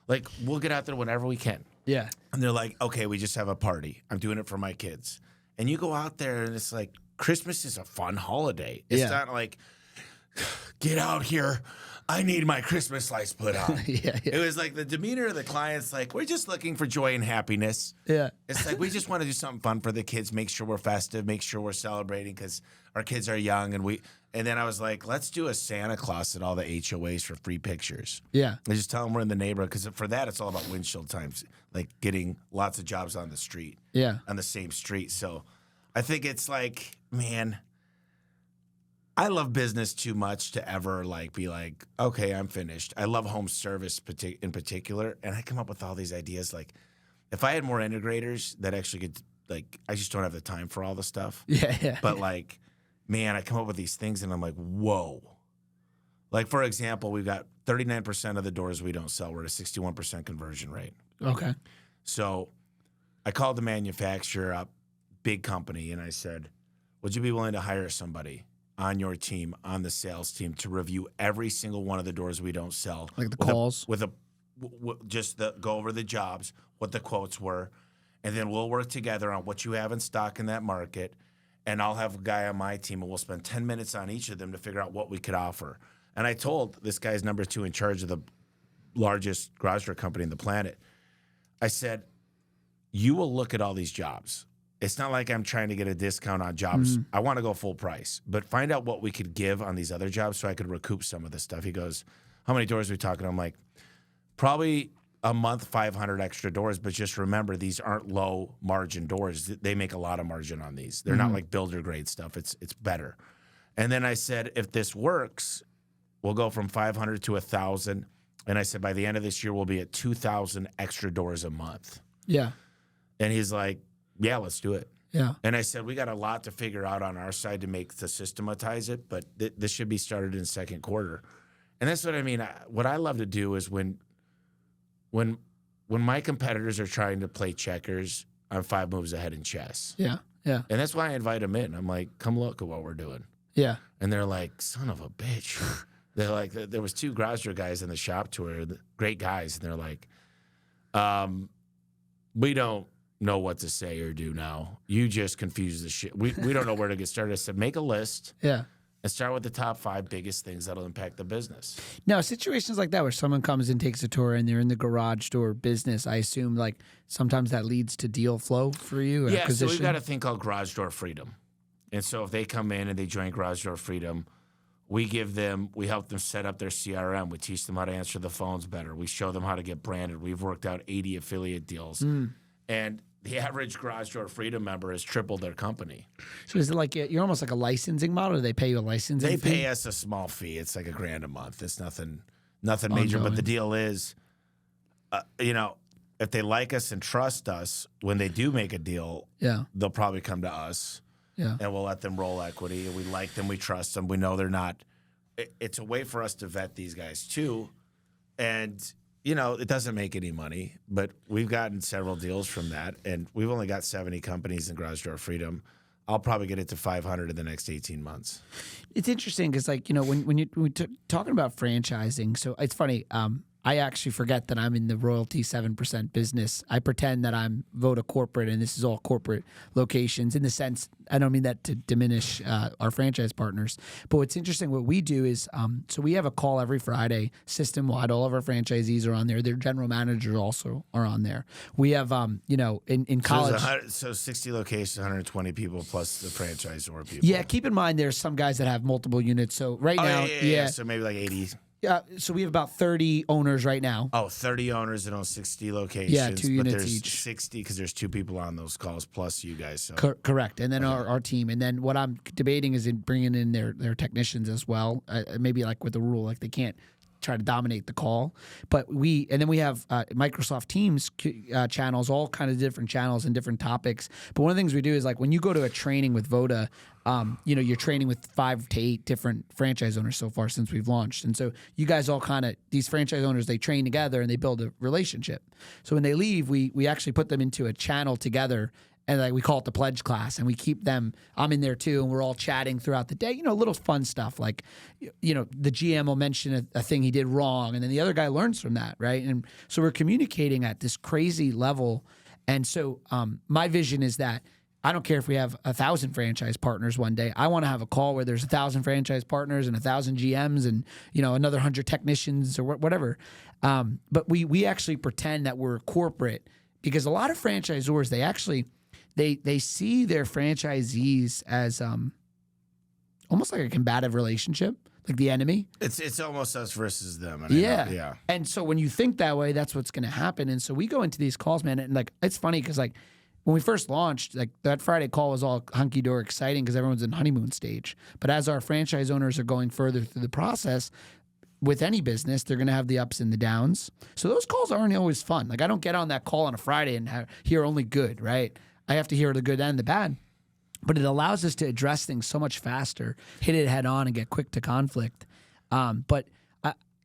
Like, we'll get out there whenever we can. Yeah. And they're like, okay, we just have a party. I'm doing it for my kids. And you go out there, and it's like, Christmas is a fun holiday. It's not like, get out here, I need my Christmas lights put on. It was like the demeanor of the clients, like, we're just looking for joy and happiness. Yeah. It's like, we just want to do something fun for the kids, make sure we're festive, make sure we're celebrating, because our kids are young. And then I was like, let's do a Santa Claus at all the HOAs for free pictures. Yeah. I just tell them we're in the neighborhood, because for that, it's all about windshield times, like getting lots of jobs on the street. Yeah. On the same street. So I think it's like, man, I love business too much to ever be like, okay, I'm finished. I love home service in particular, and I come up with all these ideas. Like, if I had more integrators that actually could, I just don't have the time for all the stuff. Yeah. But man, I come up with these things, and I'm like, whoa. Like, for example, we've got 39% of the doors we don't sell. We're at a 61% conversion rate. Okay. So I called the manufacturer up, big company, and I said, would you be willing to hire somebody on your team, on the sales team, to review every single one of the doors we don't sell? Like the calls? Go over the jobs, what the quotes were, and then we'll work together on what you have in stock in that market, and I'll have a guy on my team, and we'll spend 10 minutes on each of them to figure out what we could offer. And I told this guy's number 2 in charge of the largest garage door company on the planet, I said, you will look at all these jobs, it's not like I'm trying to get a discount on jobs. I want to go full price, but find out what we could give on these other jobs so I could recoup some of the stuff. He goes, how many doors are we talking? I'm like, probably a month, 500 extra doors, but just remember, these aren't low margin doors. They make a lot of margin on these. They're not like builder grade stuff. It's better. And then I said, if this works, we'll go from 500 to 1,000. And I said, by the end of this year, we'll be at 2,000 extra doors a month. Yeah. And he's like, yeah, let's do it. Yeah. And I said, we got a lot to figure out on our side to systematize it, but this should be started in second quarter. And that's what I mean. What I love to do is when my competitors are trying to play checkers, I'm 5 moves ahead in chess. Yeah. Yeah. And that's why I invite them in. I'm like, come look at what we're doing. Yeah. And they're like, son of a bitch. They're like, there was 2 garage door guys in the shop tour, great guys. And they're like, we don't know what to say or do now. You just confuse the shit. We don't know where to get started. I said, make a list. Yeah. And start with the top 5 biggest things that'll impact the business. Now, situations like that where someone comes and takes a tour and they're in the garage door business, I assume like sometimes that leads to deal flow for you. Or Yeah, acquisition. so we've got a thing called Garage Door Freedom. And so if they come in and they join Garage Door Freedom, we help them set up their CRM. We teach them how to answer the phones better. We show them how to get branded. We've worked out 80 affiliate deals. And the average Garage Door Freedom member has tripled their company. So is it like you're almost like a licensing model? Or they pay you a licensing They fee? pay us a small fee. It's like $1,000 a month. It's nothing major. But the deal is, if they like us and trust us, when they do make a deal, they'll probably come to us. Yeah. And we'll let them roll equity. And we like them. We trust them. We know they're not. It's a way for us to vet these guys too. And, it doesn't make any money, but we've gotten several deals from that. And we've only got 70 companies in Garage Door Freedom. I'll probably get it to 500 in the next 18 months. It's interesting because, when we're talking about franchising, so it's funny. I actually forget that I'm in the royalty 7% business. I pretend that I'm Voda corporate, and this is all corporate locations. In the sense, I don't mean that to diminish our franchise partners, but what's interesting, what we do is, so we have a call every Friday, system-wide. All of our franchisees are on there. Their general managers also are on there. We have, in college. So 60 locations, 120 people plus the franchisor people. Yeah, keep in mind there's some guys that have multiple units. So right now, yeah. So maybe like 80. Yeah, so we have about 30 owners right now. 30 owners that own 60 locations. Yeah, 2 units there's each. 60 because there's 2 people on those calls plus you guys. So. Correct. And then our team. And then what I'm debating is in bringing in their technicians as well. Maybe like with the rule, like they can't try to dominate the call. But then we have Microsoft Teams channels, all kind of different channels and different topics. But one of the things we do is like when you go to a training with Voda, you're training with 5 to 8 different franchise owners so far since we've launched. And so you guys all these franchise owners, they train together and they build a relationship. So when they leave, we actually put them into a channel together. And we call it the pledge class, and we keep them. I'm in there too, and we're all chatting throughout the day. Little fun stuff like, the GM will mention a thing he did wrong, and then the other guy learns from that, right? And so we're communicating at this crazy level. And so my vision is that I don't care if we have 1,000 franchise partners one day. I want to have a call where there's 1,000 franchise partners and 1,000 GMs and another 100 technicians or whatever. But we actually pretend that we're corporate because a lot of franchisors they see their franchisees as almost like a combative relationship, like the enemy. It's almost us versus them. Yeah. And so when you think that way, that's what's going to happen. And so we go into these calls, man, and it's funny because when we first launched, that Friday call was all hunky-dory exciting because everyone's in honeymoon stage. But as our franchise owners are going further through the process, with any business, they're going to have the ups and the downs. So those calls aren't always fun. I don't get on that call on a Friday and hear only good, right? I have to hear the good and the bad. But it allows us to address things so much faster, hit it head on, and get quick to conflict. But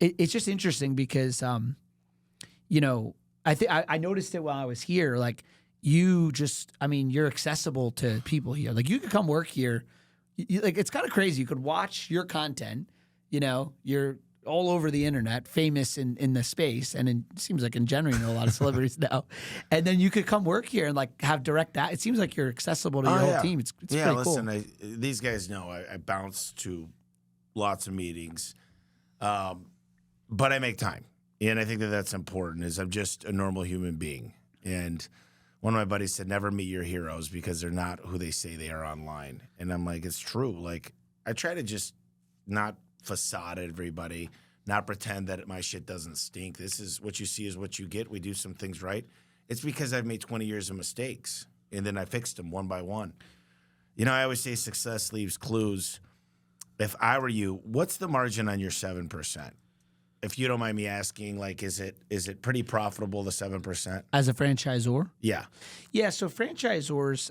it's just interesting because, I noticed it while I was here. You're accessible to people here. You could come work here. It's kind of crazy. You could watch your content. You're all over the internet, famous in the space, and it seems like in general, a lot of celebrities now. And then you could come work here and have direct. It seems like you're accessible to your whole team. It's pretty cool. These guys know I bounce to lots of meetings, but I make time, and I think that's important. I'm just a normal human being, and one of my buddies said, never meet your heroes because they're not who they say they are online. And I'm like, it's true. Like, I try to just not facade everybody, not pretend that my shit doesn't stink. This is what you see is what you get. We do some things right. It's because I've made 20 years of mistakes, and then I fixed them one by one. You know, I always say success leaves clues. If I were you, what's the margin on your 7%? If you don't mind me asking, like, is it pretty profitable, the 7%? As a franchisor? Yeah. Yeah, so franchisors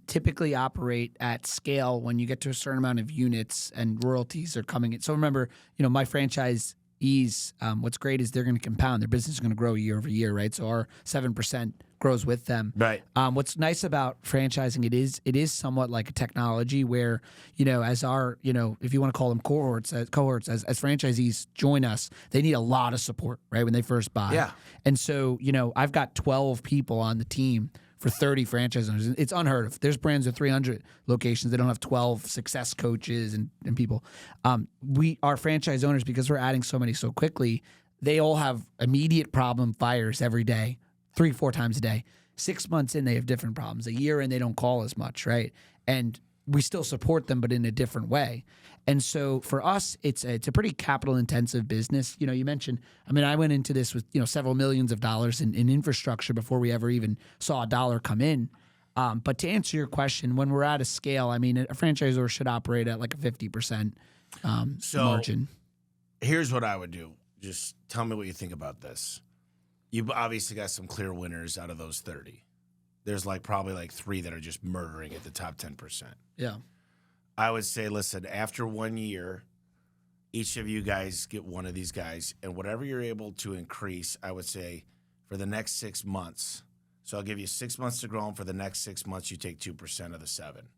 typically operate at scale when you get to a certain amount of units and royalties are coming in. So remember, my franchisees, what's great is they're going to compound. Their business is going to grow year over year, right? So our 7% grows with them. Right. What's nice about franchising, it is somewhat like a technology where, as our, if you want to call them cohorts, as franchisees join us, they need a lot of support, right, when they first buy. Yeah. And so, I've got 12 people on the team for 30 franchise owners. It's unheard of. There's brands with 300 locations. They don't have 12 success coaches and people. We are franchise owners because we're adding so many so quickly. They all have immediate problem fires every day, 3-4 times a day. 6 months in, they have different problems. A year in, they don't call as much, right? And we still support them, but in a different way. And so for us, it's a pretty capital intensive business. You mentioned, I went into this with, several millions of dollars in infrastructure before we ever even saw a dollar come in. But to answer your question, when we're at a scale, a franchisor should operate at like a 50% margin. Here's what I would do. Just tell me what you think about this. You've obviously got some clear winners out of those 30. There's probably 3 that are just murdering at the top 10%. Yeah. I would say, listen, after 1 year, each of you guys get one of these guys, and whatever you're able to increase, I would say for the next 6 months. So I'll give you 6 months to grow, and for the next 6 months, you take 2% of the 7.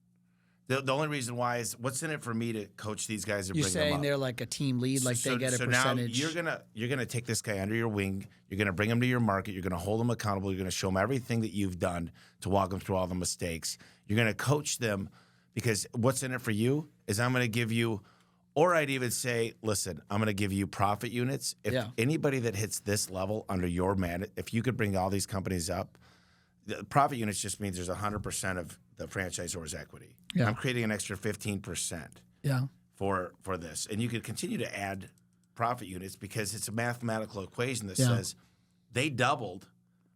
The only reason why is what's in it for me to coach these guys and bring them up. You're saying they're like a team lead, like they get a percentage. So now you're gonna take this guy under your wing. You're gonna bring him to your market. You're gonna hold him accountable. You're gonna show him everything that you've done to walk them through all the mistakes. You're gonna coach them because what's in it for you is I'm gonna give you, or I'd even say, listen, I'm gonna give you profit units. If anybody that hits this level under your if you could bring all these companies up, the profit units just means there's 100% of the franchisor's equity. Yeah. I'm creating an extra 15%. Yeah. For this, and you could continue to add profit units because it's a mathematical equation that says they doubled.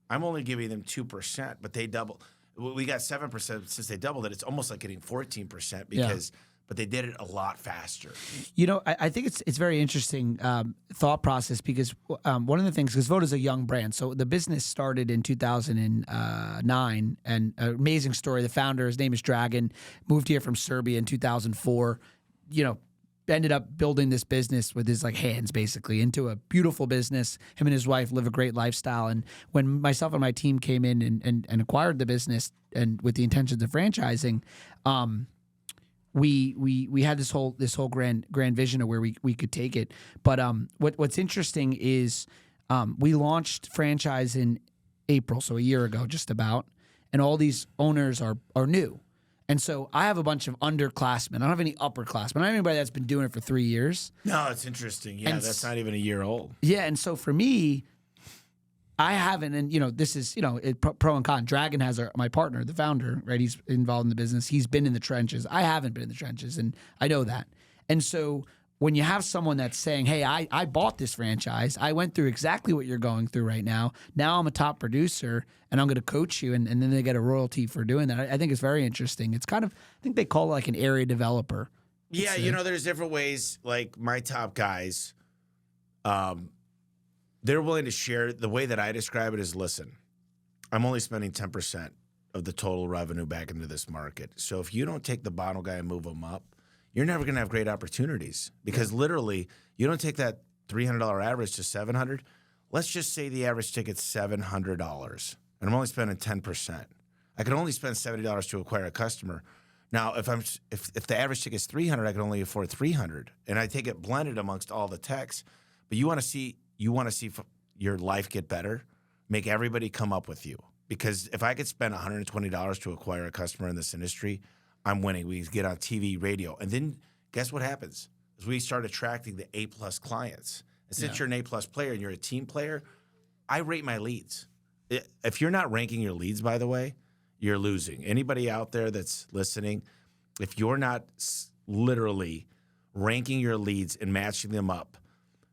I'm only giving them 2%, but they doubled. We got 7% since they doubled it. It's almost like getting 14% because. But they did it a lot faster. I think it's very interesting thought process because one of the things, because Voda's a young brand. So the business started in 2009, and an amazing story. The founder, his name is Dragan, moved here from Serbia in 2004, ended up building this business with his hands basically into a beautiful business. Him and his wife live a great lifestyle. And when myself and my team came in and acquired the business and with the intentions of franchising, we had this whole grand vision of where we could take it. But what's interesting is we launched franchise in April, so a year ago, just about, and all these owners are new. And so I have a bunch of underclassmen. I don't have any upperclassmen. I don't have anybody that's been doing it for 3 years. No, it's interesting. Yeah, that's not even a year old. Yeah, and so for me, I haven't, and this is pro and con. Dragan has my partner, the founder, right? He's involved in the business. He's been in the trenches. I haven't been in the trenches, and I know that. And so when you have someone that's saying, "Hey, I bought this franchise. I went through exactly what you're going through right now. Now I'm a top producer, and I'm going to coach you," and then they get a royalty for doing that. I think it's very interesting. It's kind of, I think they call it like an area developer. Yeah, there's different ways. Like my top guys, they're willing to share. The way that I describe it is, listen, I'm only spending 10% of the total revenue back into this market. So if you don't take the bottom guy and move them up, you're never going to have great opportunities because literally you don't take that $300 average to $700. Let's just say the average ticket's $700 and I'm only spending 10%. I can only spend $70 to acquire a customer. Now, if the average ticket is $300, I can only afford $300 and I take it blended amongst all the techs. But you want to see your life get better, make everybody come up with you. Because if I could spend $120 to acquire a customer in this industry, I'm winning. We get on TV, radio. And then guess what happens? Is we start attracting the A-plus clients. And since you're an A-plus player and you're a team player, I rate my leads. if you're not ranking your leads, by the way, you're losing. Anybody out there that's listening, if you're not literally ranking your leads and matching them up,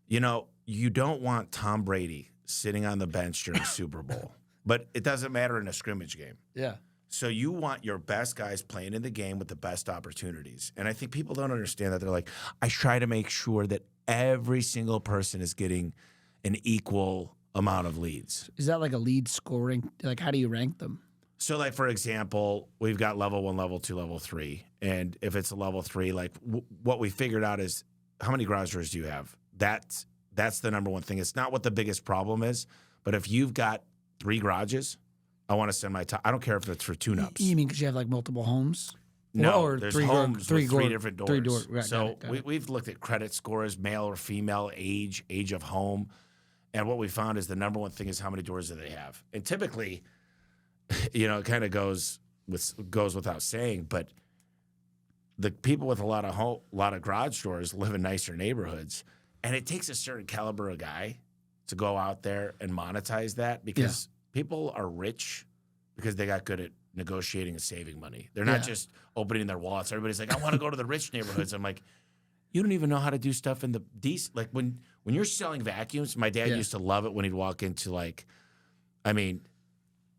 you know, you don't want Tom Brady sitting on the bench during Super Bowl, but it doesn't matter in a scrimmage game. Yeah. So you want your best guys playing in the game with the best opportunities. And I think people don't understand that. They're like, I try to make sure that every single person is getting an equal amount of leads. Is that like a lead scoring? Like, how do you rank them? So, like, for example, we've got level 1, level 2, level 3. And if it's a level 3, like what we figured out is how many garage doors do you have? That's the number one thing. It's not what the biggest problem is, but if you've got 3 garages, I want to send my I don't care if it's for tune-ups. You mean because you have like multiple homes? No, or there's three homes with 3 different doors. 3 doors. Right, so got it. we've looked at credit scores, male or female, age of home. And what we found is the number one thing is how many doors do they have. And typically, you know, it kind of goes without saying, but the people with a lot of garage doors live in nicer neighborhoods. And it takes a certain caliber of guy to go out there and monetize that because people are rich because they got good at negotiating and saving money. They're not just opening their wallets. Everybody's like, I want to go to the rich neighborhoods. I'm like, you don't even know how to do stuff in the decent. Like when you're selling vacuums, my dad used to love it when he'd walk into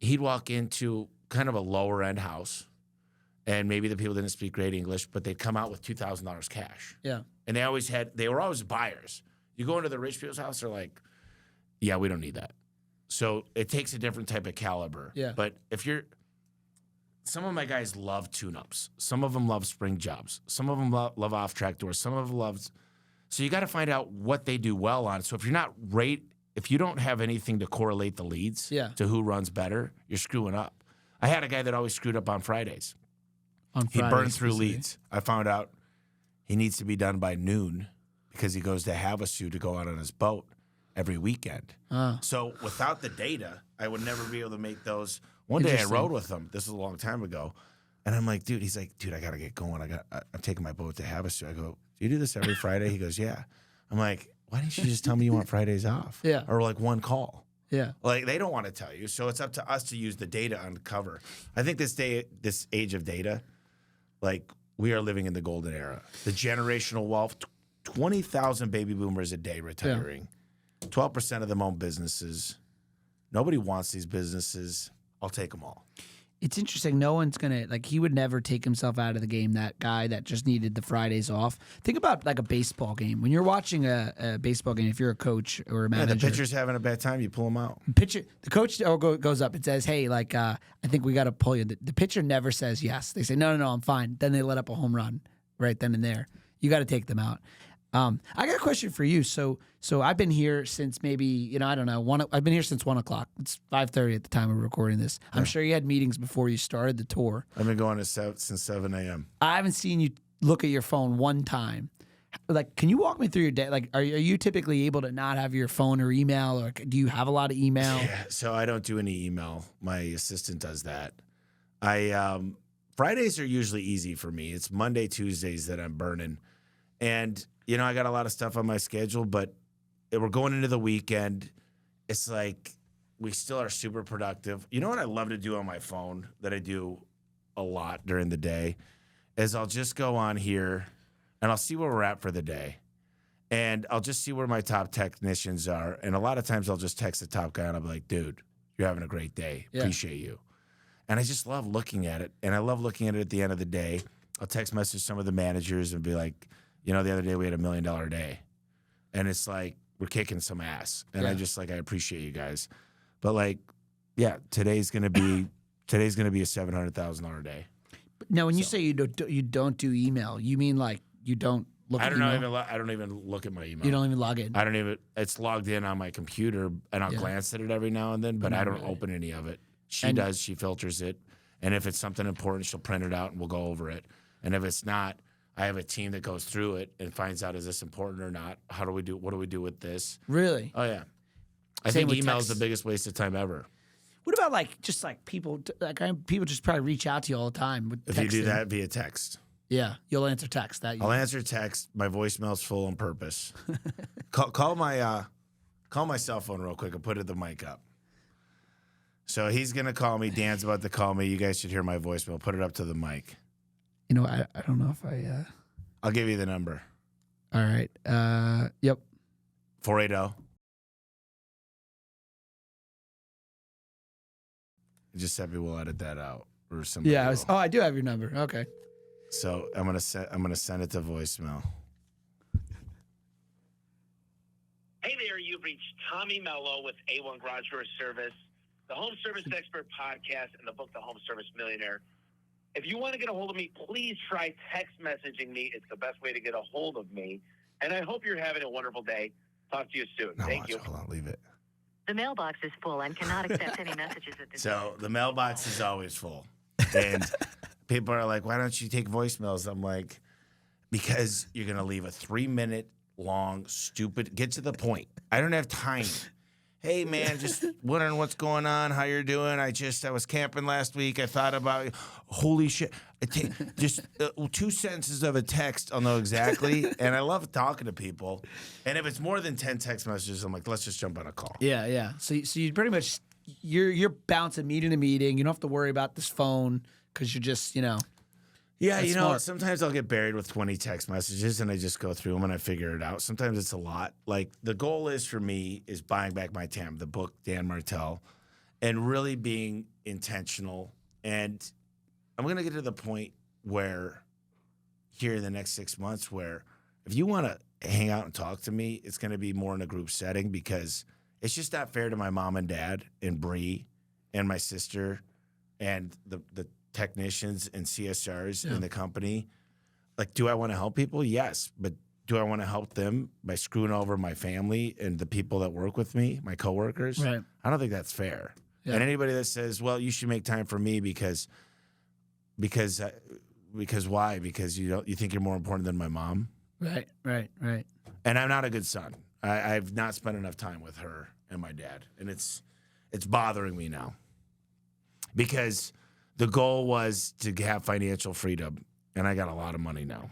he'd walk into kind of a lower end house and maybe the people didn't speak great English, but they'd come out with $2,000 cash. Yeah. And they were always buyers. You go into the rich people's house, they're like, yeah, we don't need that. So it takes a different type of caliber. Yeah. But some of my guys love tune-ups. Some of them love spring jobs. Some of them love off-track doors. Some of them love. So you got to find out what they do well on. So if you don't have anything to correlate the leads to who runs better, you're screwing up. I had a guy that always screwed up on Fridays. He burned through leads. I found out he needs to be done by noon because he goes to Havasu to go out on his boat every weekend. So without the data, I would never be able to make those. One day I rode with him. This is a long time ago. And I'm like, dude, he's like, dude, I got to get going. I'm taking my boat to Havasu. I go, do you do this every Friday? He goes, yeah. I'm like, why didn't you just tell me you want Fridays off? Yeah. Or like one call. Yeah. Like they don't want to tell you. So it's up to us to use the data on cover. I think this age of data, like we are living in the golden era. The generational wealth, 20,000 baby boomers a day retiring. 12% of them own businesses. Nobody wants these businesses. I'll take them all. It's interesting. No one's going to, he would never take himself out of the game, that guy that just needed the Fridays off. Think about like a baseball game. When you're watching a baseball game, if you're a coach or a manager. The pitcher's having a bad time, you pull him out. The coach goes up and says, hey, I think we got to pull you. The pitcher never says yes. They say, no, I'm fine. Then they let up a home run right then and there. You got to take them out. I got a question for you. So I've been here since maybe, I don't know, I've been here since 1 o'clock. It's 5:30 at the time of recording this. Yeah. I'm sure you had meetings before you started the tour. I've been going since 7 a.m. I haven't seen you look at your phone one time. Can you walk me through your day? Are you typically able to not have your phone or email, or do you have a lot of email? Yeah, so I don't do any email. My assistant does that. Fridays are usually easy for me. It's Monday, Tuesdays that I'm burning. And I got a lot of stuff on my schedule, but we're going into the weekend. It's like we still are super productive. You know what I love to do on my phone that I do a lot during the day is I'll just go on here and I'll see where we're at for the day. And I'll just see where my top technicians are. And a lot of times I'll just text the top guy and I'll be like, dude, you're having a great day. Yeah. Appreciate you. And I just love looking at it. And I love looking at it at the end of the day. I'll text message some of the managers and be like, the other day we had $1 million day. And it's like, we're kicking some ass. And I appreciate you guys. But today's going to be a $700,000 day. Now, when you say you don't do email, you mean you don't look at email? I don't even look at my email. You don't even log in? It's logged in on my computer and I'll glance at it every now and then, but I don't open any of it. She filters it. And if it's something important, she'll print it out and we'll go over it. And if it's not, I have a team that goes through it and finds out, is this important or not? What do we do with this? Really? Oh, yeah. I think email is the biggest waste of time ever. What about people, people just probably reach out to you all the time with texting. If you do that via text. Yeah, you'll answer text. I'll answer text. My voicemail's full on purpose. call my cell phone real quick and put the mic up. So he's going to call me. Dan's about to call me. You guys should hear my voicemail. Put it up to the mic. You know, I don't know if I. I'll give you the number. All right. Yep. 480. Just said we'll edit that out or something. Yeah. I do have your number. Okay. So I'm gonna send it to voicemail. Hey there, you've reached Tommy Mello with A1 Garage Door Service, the Home Service Expert Podcast, and the book The Home Service Millionaire. If you want to get a hold of me, please try text messaging me. It's the best way to get a hold of me. And I hope you're having a wonderful day. Talk to you soon. Thank you. Hold on, leave it. The mailbox is full and cannot accept any messages at this So time. the mailbox is always full. And people are like, why don't you take voicemails? I'm like, because you're going to leave a 3-minute long, stupid, get to the point. I don't have time. Hey, man, just wondering what's going on, how you're doing. I was camping last week. I thought about, holy shit. Just 2 sentences of a text, I'll know exactly. And I love talking to people. And if it's more than 10 text messages, I'm like, let's just jump on a call. Yeah, yeah. So you pretty much you're bouncing meeting to meeting. You don't have to worry about this phone because you're just Yeah, That's you know, smart. sometimes I'll get buried with 20 text messages and I just go through them and I figure it out. Sometimes it's a lot. Like the goal is for me is buying back my time, the book, Dan Martell, and really being intentional. And I'm going to get to the point where here in the next 6 months where if you want to hang out and talk to me, it's going to be more in a group setting because it's just not fair to my mom and dad and Bree and my sister and the technicians and CSRs in the company. Like, do I want to help people? Yes. But do I want to help them by screwing over my family and the people that work with me, my coworkers? Right. I don't think that's fair. Yeah. And anybody that says, well, you should make time for me because why? Because you think you're more important than my mom? right. And I'm not a good son. I've not spent enough time with her and my dad. And it's bothering me now. Because the goal was to have financial freedom, and I got a lot of money now.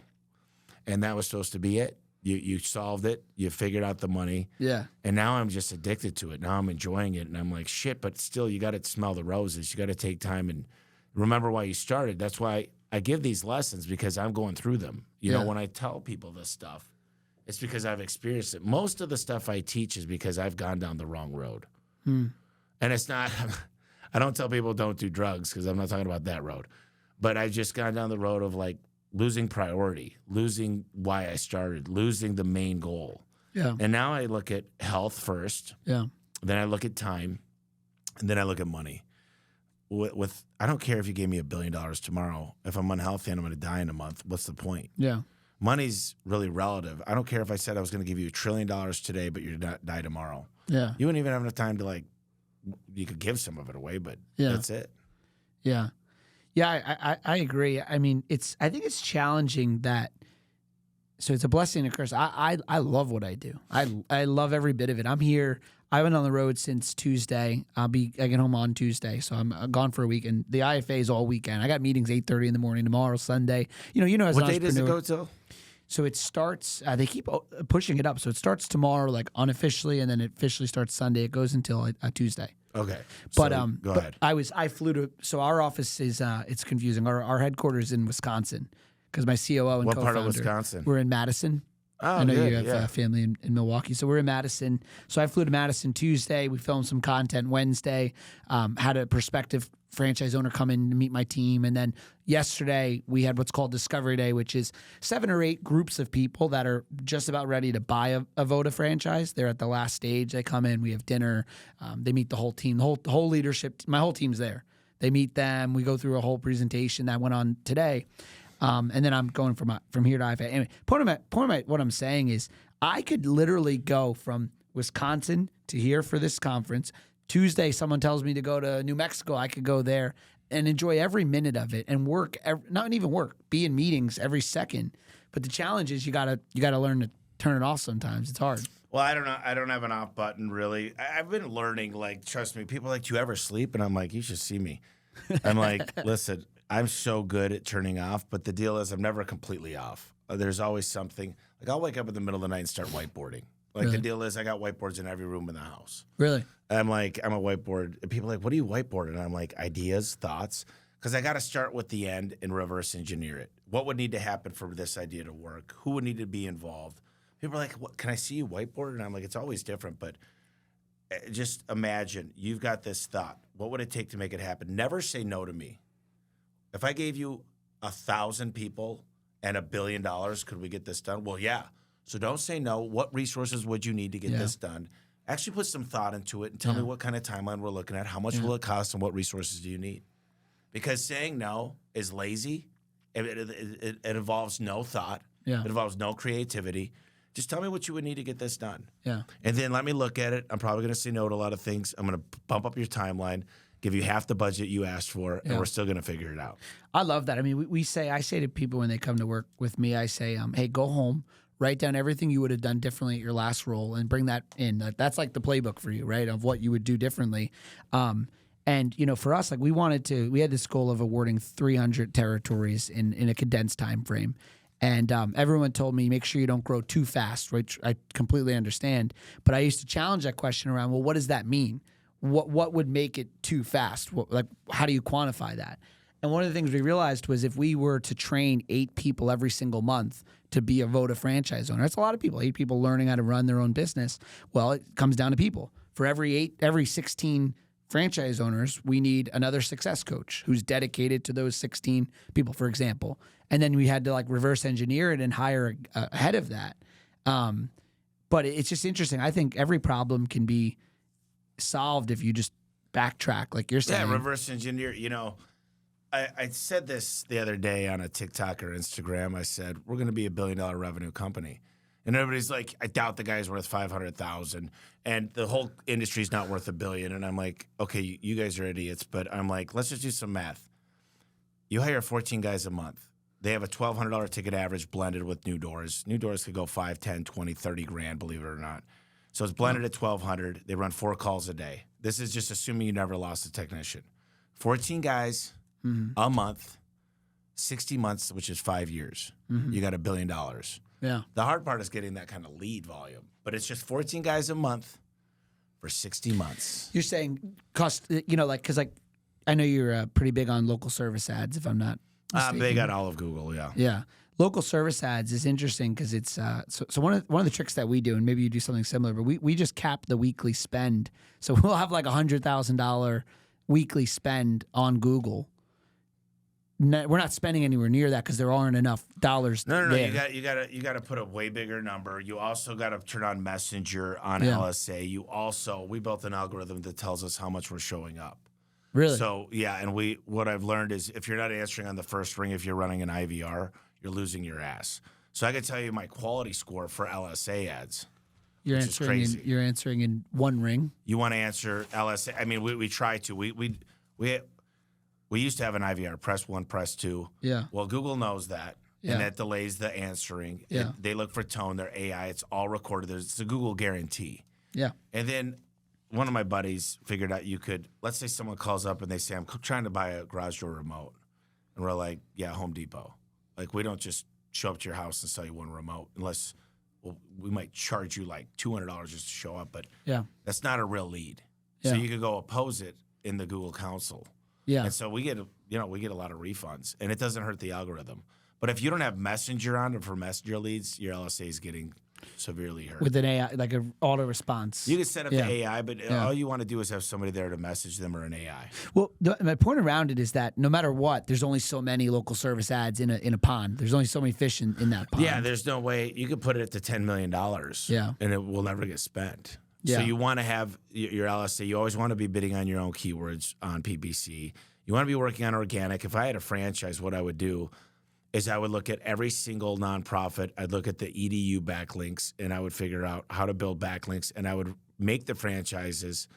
And that was supposed to be it. You solved it. You figured out the money. Yeah. And now I'm just addicted to it. Now I'm enjoying it, and I'm like, shit, but still, you got to smell the roses. You got to take time and remember why you started. That's why I give these lessons, because I'm going through them. You know, when I tell people this stuff, it's because I've experienced it. Most of the stuff I teach is because I've gone down the wrong road. And it's not... I don't tell people don't do drugs because I'm not talking about that road. But I've just gone down the road of like losing priority, losing why I started, losing the main goal. Yeah. And now I look at health first. Yeah. Then I look at time. And then I look at money. With I don't care if you gave me $1 billion tomorrow. If I'm unhealthy and I'm going to die in a month, what's the point? Yeah. Money's really relative. I don't care if I said I was going to give you $1 trillion today, but you're not die tomorrow. Yeah. You wouldn't even have enough time to like. You could give some of it away, but that's it. Yeah. Yeah, I agree. I mean, I think it's challenging that. So it's a blessing and a curse. I love what I do. I love every bit of it. I'm here. I've been on the road since Tuesday. I get home on Tuesday, so I'm gone for a week. And the IFA is all weekend. I got meetings 8:30 in the morning tomorrow, Sunday. You know, as What an day does it entrepreneur- go till? So it starts. They keep pushing it up. So it starts tomorrow, like unofficially, and then it officially starts Sunday. It goes until Tuesday. Okay, But so go ahead. I flew to. So our office is it's confusing. Our headquarters is in Wisconsin because my COO and What co-founder. part of Wisconsin? We're in Madison. Oh, I know good, you have yeah. family in Milwaukee, so we're in Madison. So I flew to Madison Tuesday. We filmed some content Wednesday. Had a prospective franchise owner come in to meet my team, and then yesterday we had what's called Discovery Day, which is 7 or 8 groups of people that are just about ready to buy a Voda franchise. They're at the last stage. They come in. We have dinner. They meet the whole team, the whole leadership. My whole team's there. They meet them. We go through a whole presentation that went on today. And then I'm going from here to IFA. Anyway, point of what I'm saying is I could literally go from Wisconsin to here for this conference. Tuesday, someone tells me to go to New Mexico. I could go there and enjoy every minute of it and work, not even work, be in meetings every second. But the challenge is you gotta learn to turn it off sometimes. It's hard. Well, I don't know. I don't have an off button really. I've been learning. Like, trust me. People are like, do you ever sleep? And I'm like, you should see me. I'm like, listen. I'm so good at turning off, but the deal is I'm never completely off. There's always something. Like I'll wake up in the middle of the night and start whiteboarding. Like Really? the deal is I got whiteboards in every room in the house. Really? I'm like, I'm a whiteboard. And people are like, what do you whiteboard? And I'm like, ideas, thoughts. Because I got to start with the end and reverse engineer it. What would need to happen for this idea to work? Who would need to be involved? People are like, what, can I see you whiteboard? And I'm like, it's always different. But just imagine you've got this thought. What would it take to make it happen? Never say no to me. If I gave you 1,000 people and $1 billion, could we get this done? Well, yeah. So don't say no. What resources would you need to get this done? Actually put some thought into it and tell me what kind of timeline we're looking at. How much will it cost and what resources do you need? Because saying no is lazy. It involves no thought. Yeah. It involves no creativity. Just tell me what you would need to get this done. Yeah. And then let me look at it. I'm probably going to say no to a lot of things. I'm going to bump up your timeline, give you half the budget you asked for, and we're still going to figure it out. I love that. I mean, I say to people when they come to work with me, I say, hey, go home, write down everything you would have done differently at your last role and bring that in. That's like the playbook for you, right, of what you would do differently. And, for us, like we had this goal of awarding 300 territories in a condensed time frame. And everyone told me, make sure you don't grow too fast, which I completely understand. But I used to challenge that question around, well, what does that mean? What would make it too fast? How do you quantify that? And one of the things we realized was if we were to train 8 people every single month to be a Voda franchise owner, that's a lot of people, 8 people learning how to run their own business. Well, it comes down to people. For every 16 franchise owners, we need another success coach who's dedicated to those 16 people, for example. And then we had to reverse engineer it and hire ahead of that. But it's just interesting. I think every problem can be solved if you just backtrack, like you're saying. Yeah, reverse engineer. I said this the other day on a TikTok or Instagram. I said, we're going to be $1 billion revenue company. And everybody's like, I doubt the guy's worth 500,000, and the whole industry's not worth $1 billion. And I'm like, okay, you guys are idiots. But I'm like, let's just do some math. You hire 14 guys a month. They have a $1,200 ticket average blended with new doors. New doors could go 5, 10, 20, 30 grand, believe it or not. So it's blended at 1,200. They run 4 calls a day. This is just assuming you never lost a technician. 14 guys a month, 60 months, which is 5 years. You got $1 billion. Yeah. The hard part is getting that kind of lead volume. But it's just 14 guys a month for 60 months. You're saying cost, because I know you're pretty big on local service ads, if I'm not mistaken. Big on all of Google, yeah. Yeah. Local service ads is interesting because it's so one of the tricks that we do, and maybe you do something similar, but we just cap the weekly spend. So we'll have like $100,000 weekly spend on Google. We're not spending anywhere near that because there aren't enough dollars. No. There. You got to put a way bigger number. You also got to turn on Messenger on LSA. We built an algorithm that tells us how much we're showing up. Really? So yeah, and what I've learned is if you're not answering on the first ring, if you're running an IVR, you're losing your ass. So I can tell you my quality score for LSA ads. You're which is crazy. You're answering in one ring. You want to answer LSA? I mean, we try to. We used to have an IVR, press 1, press 2. Yeah. Well, Google knows that, Yeah. and that delays the answering. Yeah. They look for tone, their AI, it's all recorded. It's a Google guarantee. Yeah. And then one of my buddies figured out let's say someone calls up and they say, I'm trying to buy a garage door remote. And we're like, yeah, Home Depot. Like, we don't just show up to your house and sell you one remote unless, we might charge you like $200 just to show up. But that's not a real lead. So you could go oppose it in the Google Council. Yeah. And so we get a lot of refunds, and it doesn't hurt the algorithm. But if you don't have Messenger on for Messenger leads, your LSA is getting severely hurt. With an AI, like an auto response. You can set up the AI, but all you want to do is have somebody there to message them or an AI. Well, my point around it is that no matter what, there's only so many local service ads in a pond. There's only so many fish in that pond. Yeah, there's no way. You could put it to $10 million, and it will never get spent. Yeah. So you want to have your LSA. You always want to be bidding on your own keywords on PPC. You want to be working on organic. If I had a franchise, what I would do is I would look at every single nonprofit. I'd look at the EDU backlinks, and I would figure out how to build backlinks, and I would make the franchises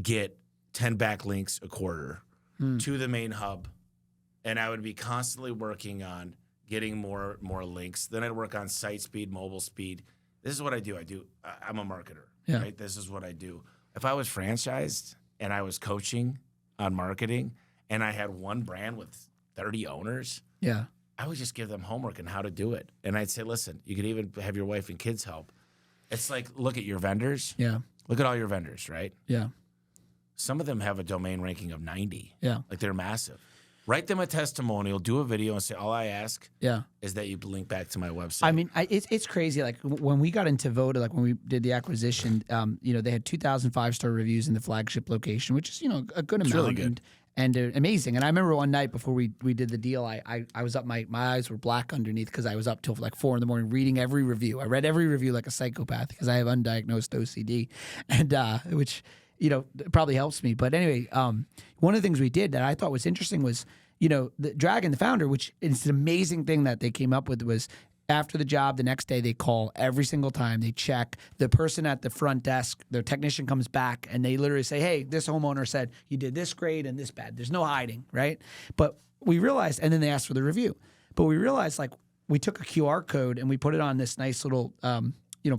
get 10 backlinks a quarter to the main hub, and I would be constantly working on getting more links. Then I'd work on site speed, mobile speed. This is what I do. I'm a marketer. Yeah. Right? This is what I do. If I was franchised and I was coaching on marketing and I had one brand with 30 owners, I would just give them homework on how to do it. And I'd say, listen, you could even have your wife and kids help. It's like, look at your vendors. Yeah. Look at all your vendors, right? Yeah. Some of them have a domain ranking of 90. Yeah. Like they're massive. Write them a testimonial, do a video, and say, all I ask Yeah. is that you link back to my website. I mean, it's crazy. Like when we got into Voda, like when we did the acquisition, they had 2,000 5-star reviews in the flagship location, which is, a good amount. really good. And amazing. And I remember one night before we did the deal, I was up, my eyes were black underneath because I was up till like 4 a.m. reading every review. I read every review like a psychopath because I have undiagnosed OCD, and which probably helps me. But anyway, one of the things we did that I thought was interesting was, the Dragon, the founder, which is an amazing thing that they came up with, was after the job, the next day they call every single time. They check. The person at the front desk, their technician comes back, and they literally say, hey, this homeowner said you did this great and this bad. There's no hiding, right? But we realized, and then they asked for the review. But we realized, like, we took a QR code and we put it on this nice little,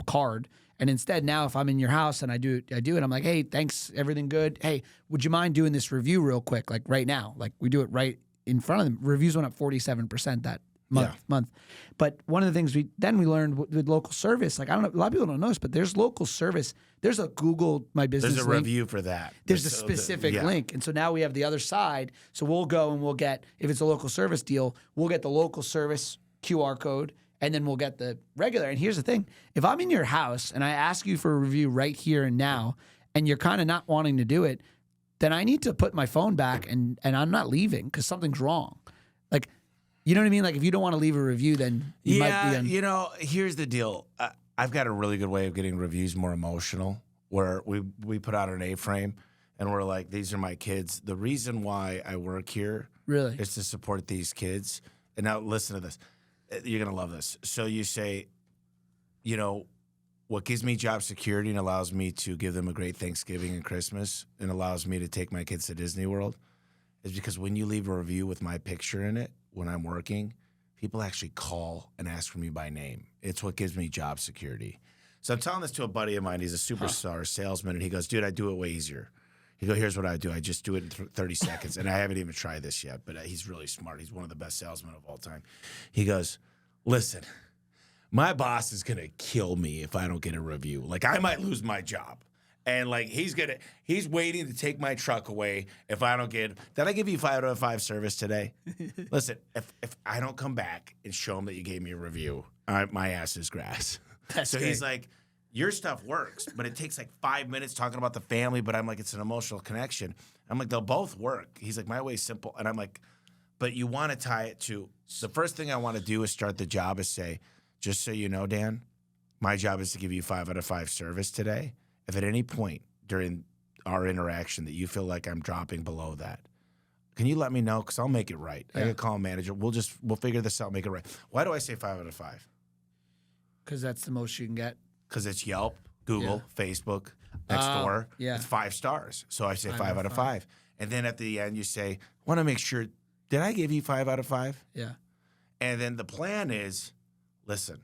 card. And instead, now if I'm in your house and I do it, I'm like, hey, thanks, everything good. Hey, would you mind doing this review real quick, like right now? Like we do it right in front of them. Reviews went up 47% that month. But one of the things we learned with local service, like I don't know, a lot of people don't know this, but there's local service. There's a Google My Business There's a link. review for that. There's a specific link. And so now we have the other side. So we'll go and we'll get, if it's a local service deal, we'll get the local service QR code, and then we'll get the regular. And here's the thing. If I'm in your house and I ask you for a review right here and now, and you're kind of not wanting to do it, then I need to put my phone back and I'm not leaving because something's wrong. Like, you know what I mean? Like if you don't want to leave a review, then you might be here's the deal. I've got a really good way of getting reviews more emotional, where we put out an A-frame and we're like, these are my kids. The reason why I work here really is to support these kids. And now listen to this. You're going to love this. So you say, what gives me job security and allows me to give them a great Thanksgiving and Christmas and allows me to take my kids to Disney World is because when you leave a review with my picture in it when I'm working, people actually call and ask for me by name. It's what gives me job security. So I'm telling this to a buddy of mine. He's a superstar salesman, and he goes, dude, I do it way easier. He goes, here's what I do. I just do it in 30 seconds. And I haven't even tried this yet, but he's really smart. He's one of the best salesmen of all time. He goes, listen, my boss is going to kill me if I don't get a review. Like, I might lose my job. And, like, he's waiting to take my truck away if I don't get, did I give you 5 out of 5 service today? Listen, if I don't come back and show him that you gave me a review, my ass is grass. That's so great. he's like, your stuff works, but it takes like 5 minutes talking about the family, but I'm like, it's an emotional connection. I'm like, they'll both work. He's like, my way's simple. And I'm like, but you want to tie it to, the first thing I want to do is start the job is say, just so you know, Dan, my job is to give you 5 out of 5 service today. If at any point during our interaction that you feel like I'm dropping below that, can you let me know? Because I'll make it right. I got to call a manager. We'll figure this out, make it right. Why do I say 5 out of 5? because that's the most you can get. Because it's Yelp, Google, Facebook, Nextdoor. It's 5 stars. So I say 5 out of 5. And then at the end you say, want to make sure, did I give you 5 out of 5? Yeah. And then the plan is, listen,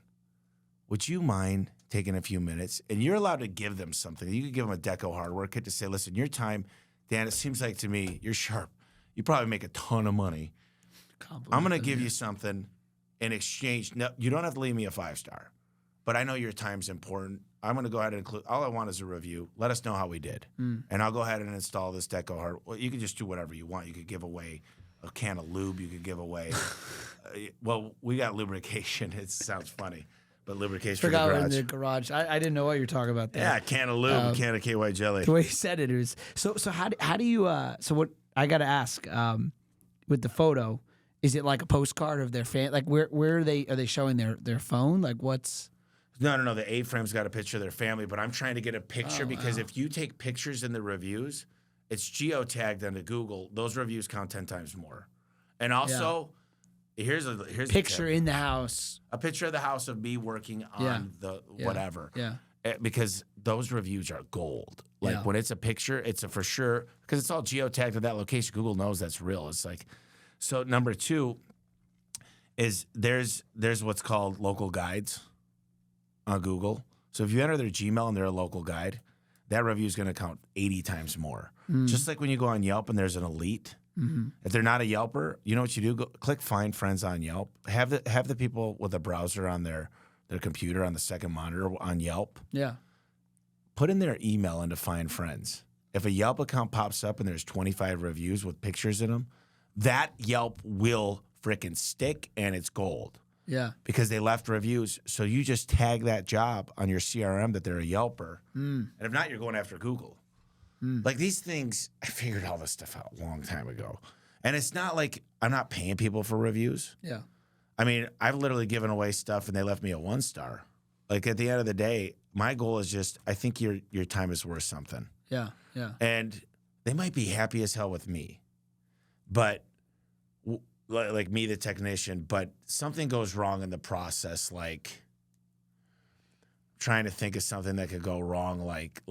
would you mind taking a few minutes? And you're allowed to give them something. You could give them a Deco hardware kit to say, listen, your time, Dan, it seems like to me, you're sharp. You probably make a ton of money. I'm going to give you something in exchange. No, you don't have to leave me a 5-star, but I know your time's important. I'm going to go ahead and include, all I want is a review. Let us know how we did. And I'll go ahead and install this Deco hardware. Well, you can just do whatever you want. You could give away a can of lube. You could give away, well, we got lubrication. It sounds funny, but lubrication for the Forgot garage. in the garage. I didn't know what you were talking about there. Yeah, a can of lube, a can of KY jelly. The way you said it was so how do you so what I got to ask with the photo, is it like a postcard of their fan, like where are they showing their phone, like what's No, the A-frame's got a picture of their family, but I'm trying to get a picture because if you take pictures in the reviews, it's geotagged onto Google. Those reviews count 10 times more. And also, here's a picture tip. in the house, A picture of the house of me working on the whatever. Yeah. Because those reviews are gold. Like when it's a picture, it's a for sure, because it's all geotagged to that location. Google knows that's real. It's like, so number 2 is there's what's called local guides on Google. So if you enter their Gmail and they're a local guide, that review is going to count 80 times more. Just like when you go on Yelp and there's an elite. If they're not a Yelper, you know what you do? Go, click Find Friends on Yelp. Have the people with a browser on their their computer on the second monitor on Yelp, Yeah. put in their email into Find Friends. If a Yelp account pops up and there's 25 reviews with pictures in them, that Yelp will frickin' stick and it's gold Yeah. because they left reviews. So you just tag that job on your CRM that they're a Yelper. And if not, you're going after Google. Like these things, I figured all this stuff out a long time ago. And it's not like I'm not paying people for reviews. Yeah. I mean, I've literally given away stuff and they left me a 1-star. Like at the end of the day, my goal is just, I think your time is worth something. Yeah. Yeah. And they might be happy as hell with me, but like me, the technician, but something goes wrong in the process. Like trying to think of something that could go wrong. Like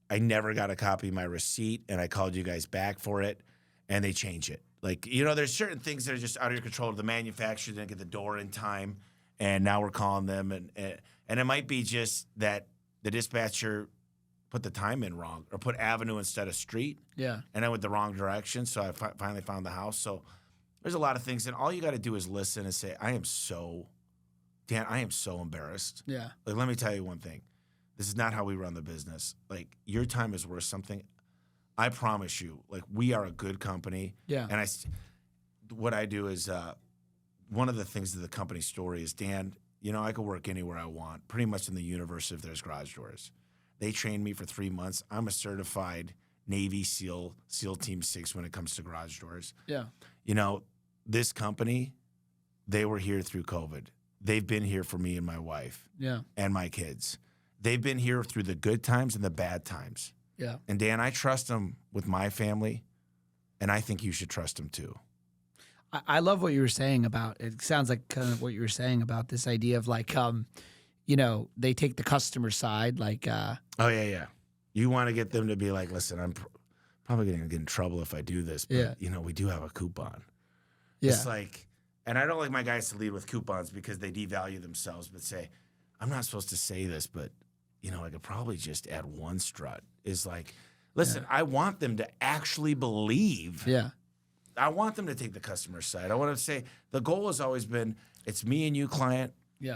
I never got a copy of my receipt and I called you guys back for it and they change it. Like, there's certain things that are just out of your control. The manufacturer didn't get the door in time and now we're calling them and it might be just that the dispatcher put the time in wrong or put avenue instead of street. Yeah. And I went the wrong direction. So I finally found the house. So there's a lot of things. And all you got to do is listen and say, Dan, I am so embarrassed. Yeah. Like, let me tell you one thing. This is not how we run the business. Like, your time is worth something. I promise you, like, we are a good company. Yeah. And what I do is one of the things of the company story is, Dan, I could work anywhere I want, pretty much in the universe if there's garage doors. They trained me for 3 months. I'm a certified Navy SEAL Team 6 when it comes to garage doors. Yeah. This company, they were here through COVID. They've been here for me and my wife. Yeah. And my kids. They've been here through the good times and the bad times. Yeah. And Dan, I trust them with my family, and I think you should trust them too. I love what you were saying about it. Sounds like kind of what you were saying about this idea of like, they take the customer side, like. Oh yeah. You want to get them to be like, listen, I'm probably going to get in trouble if I do this, but we do have a coupon. Yeah. It's like, and I don't like my guys to lead with coupons because they devalue themselves, but say, I'm not supposed to say this, but I could probably just add one strut. Is like, listen, I want them to actually believe. Yeah. I want them to take the customer side. I want to say the goal has always been it's me and you, client,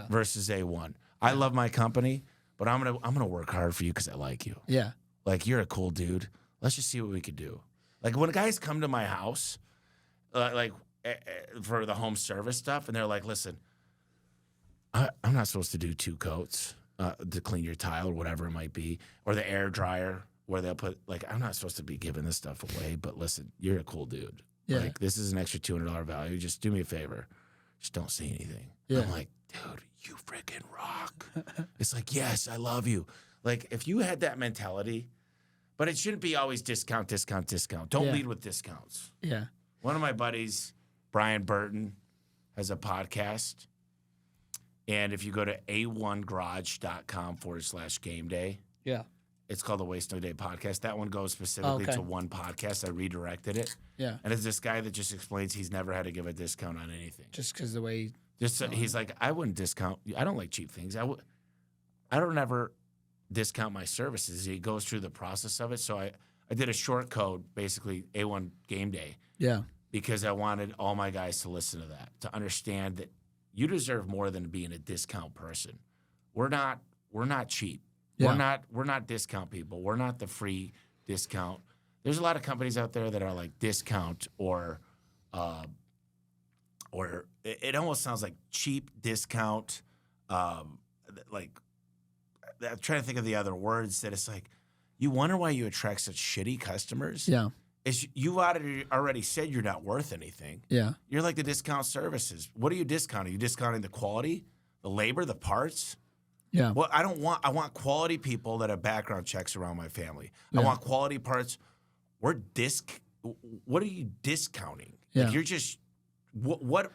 versus A1. I love my company, but I'm gonna work hard for you because I like you. Yeah. Like, you're a cool dude. Let's just see what we could do. Like, when guys come to my house, for the home service stuff, and they're like, listen, I'm not supposed to do 2 coats to clean your tile or whatever it might be, or the air dryer where they'll put, like, I'm not supposed to be giving this stuff away, but listen, you're a cool dude. Yeah. Like, this is an extra $200 value. Just do me a favor. Just don't say anything. Yeah. I'm like, dude, you freaking rock. It's like, yes, I love you. Like, if you had that mentality, but it shouldn't be always discount. Don't lead with discounts. Yeah. One of my buddies, Brian Burton, has a podcast. And if you go to a1garage.com/game day, Yeah. it's called the Waste No Day podcast. That one goes specifically to one podcast. I redirected it. Yeah. And it's this guy that just explains he's never had to give a discount on anything. Just because the way. He's like, I wouldn't discount. I don't like cheap things. I don't ever discount my services. He goes through the process of it. So I did a short code, basically A1 Game Day, Yeah. because I wanted all my guys to listen to that, to understand that you deserve more than being a discount person. We're not cheap. Yeah. We're not discount people. We're not the free discount. There's a lot of companies out there that are like discount or it almost sounds like cheap discount. Like, I'm trying to think of the other words that it's like, you wonder why you attract such shitty customers. Yeah. You already said you're not worth anything. Yeah. You're like the discount services. What are you discounting? Are you discounting the quality, the labor, the parts? Yeah. Well, I want quality people that have background checks around my family. Yeah. I want quality parts. What are you discounting? Yeah. Like, you're just what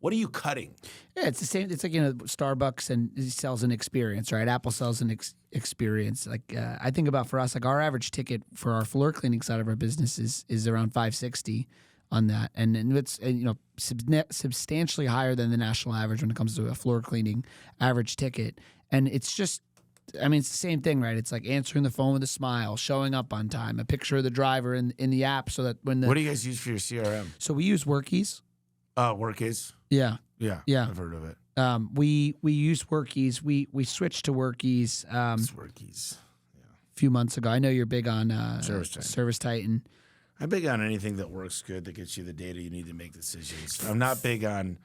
are you cutting? Yeah, it's the same. It's like, Starbucks and it sells an experience, right? Apple sells an experience. Like, I think about for us, like our average ticket for our floor cleaning side of our business is around $560 on that, and it's substantially higher than the national average when it comes to a floor cleaning average ticket. And it's just, it's the same thing, right? It's like answering the phone with a smile, showing up on time, a picture of the driver in the app, so that when What do you guys use for your CRM? so we use Workies. Workies. Yeah. Yeah. Yeah. I've heard of it. We use Workies. We switched to Workies It's Workies. a few months ago. I know you're big on Service Titan. I'm big on anything that works good, that gets you the data you need to make decisions. I'm not big on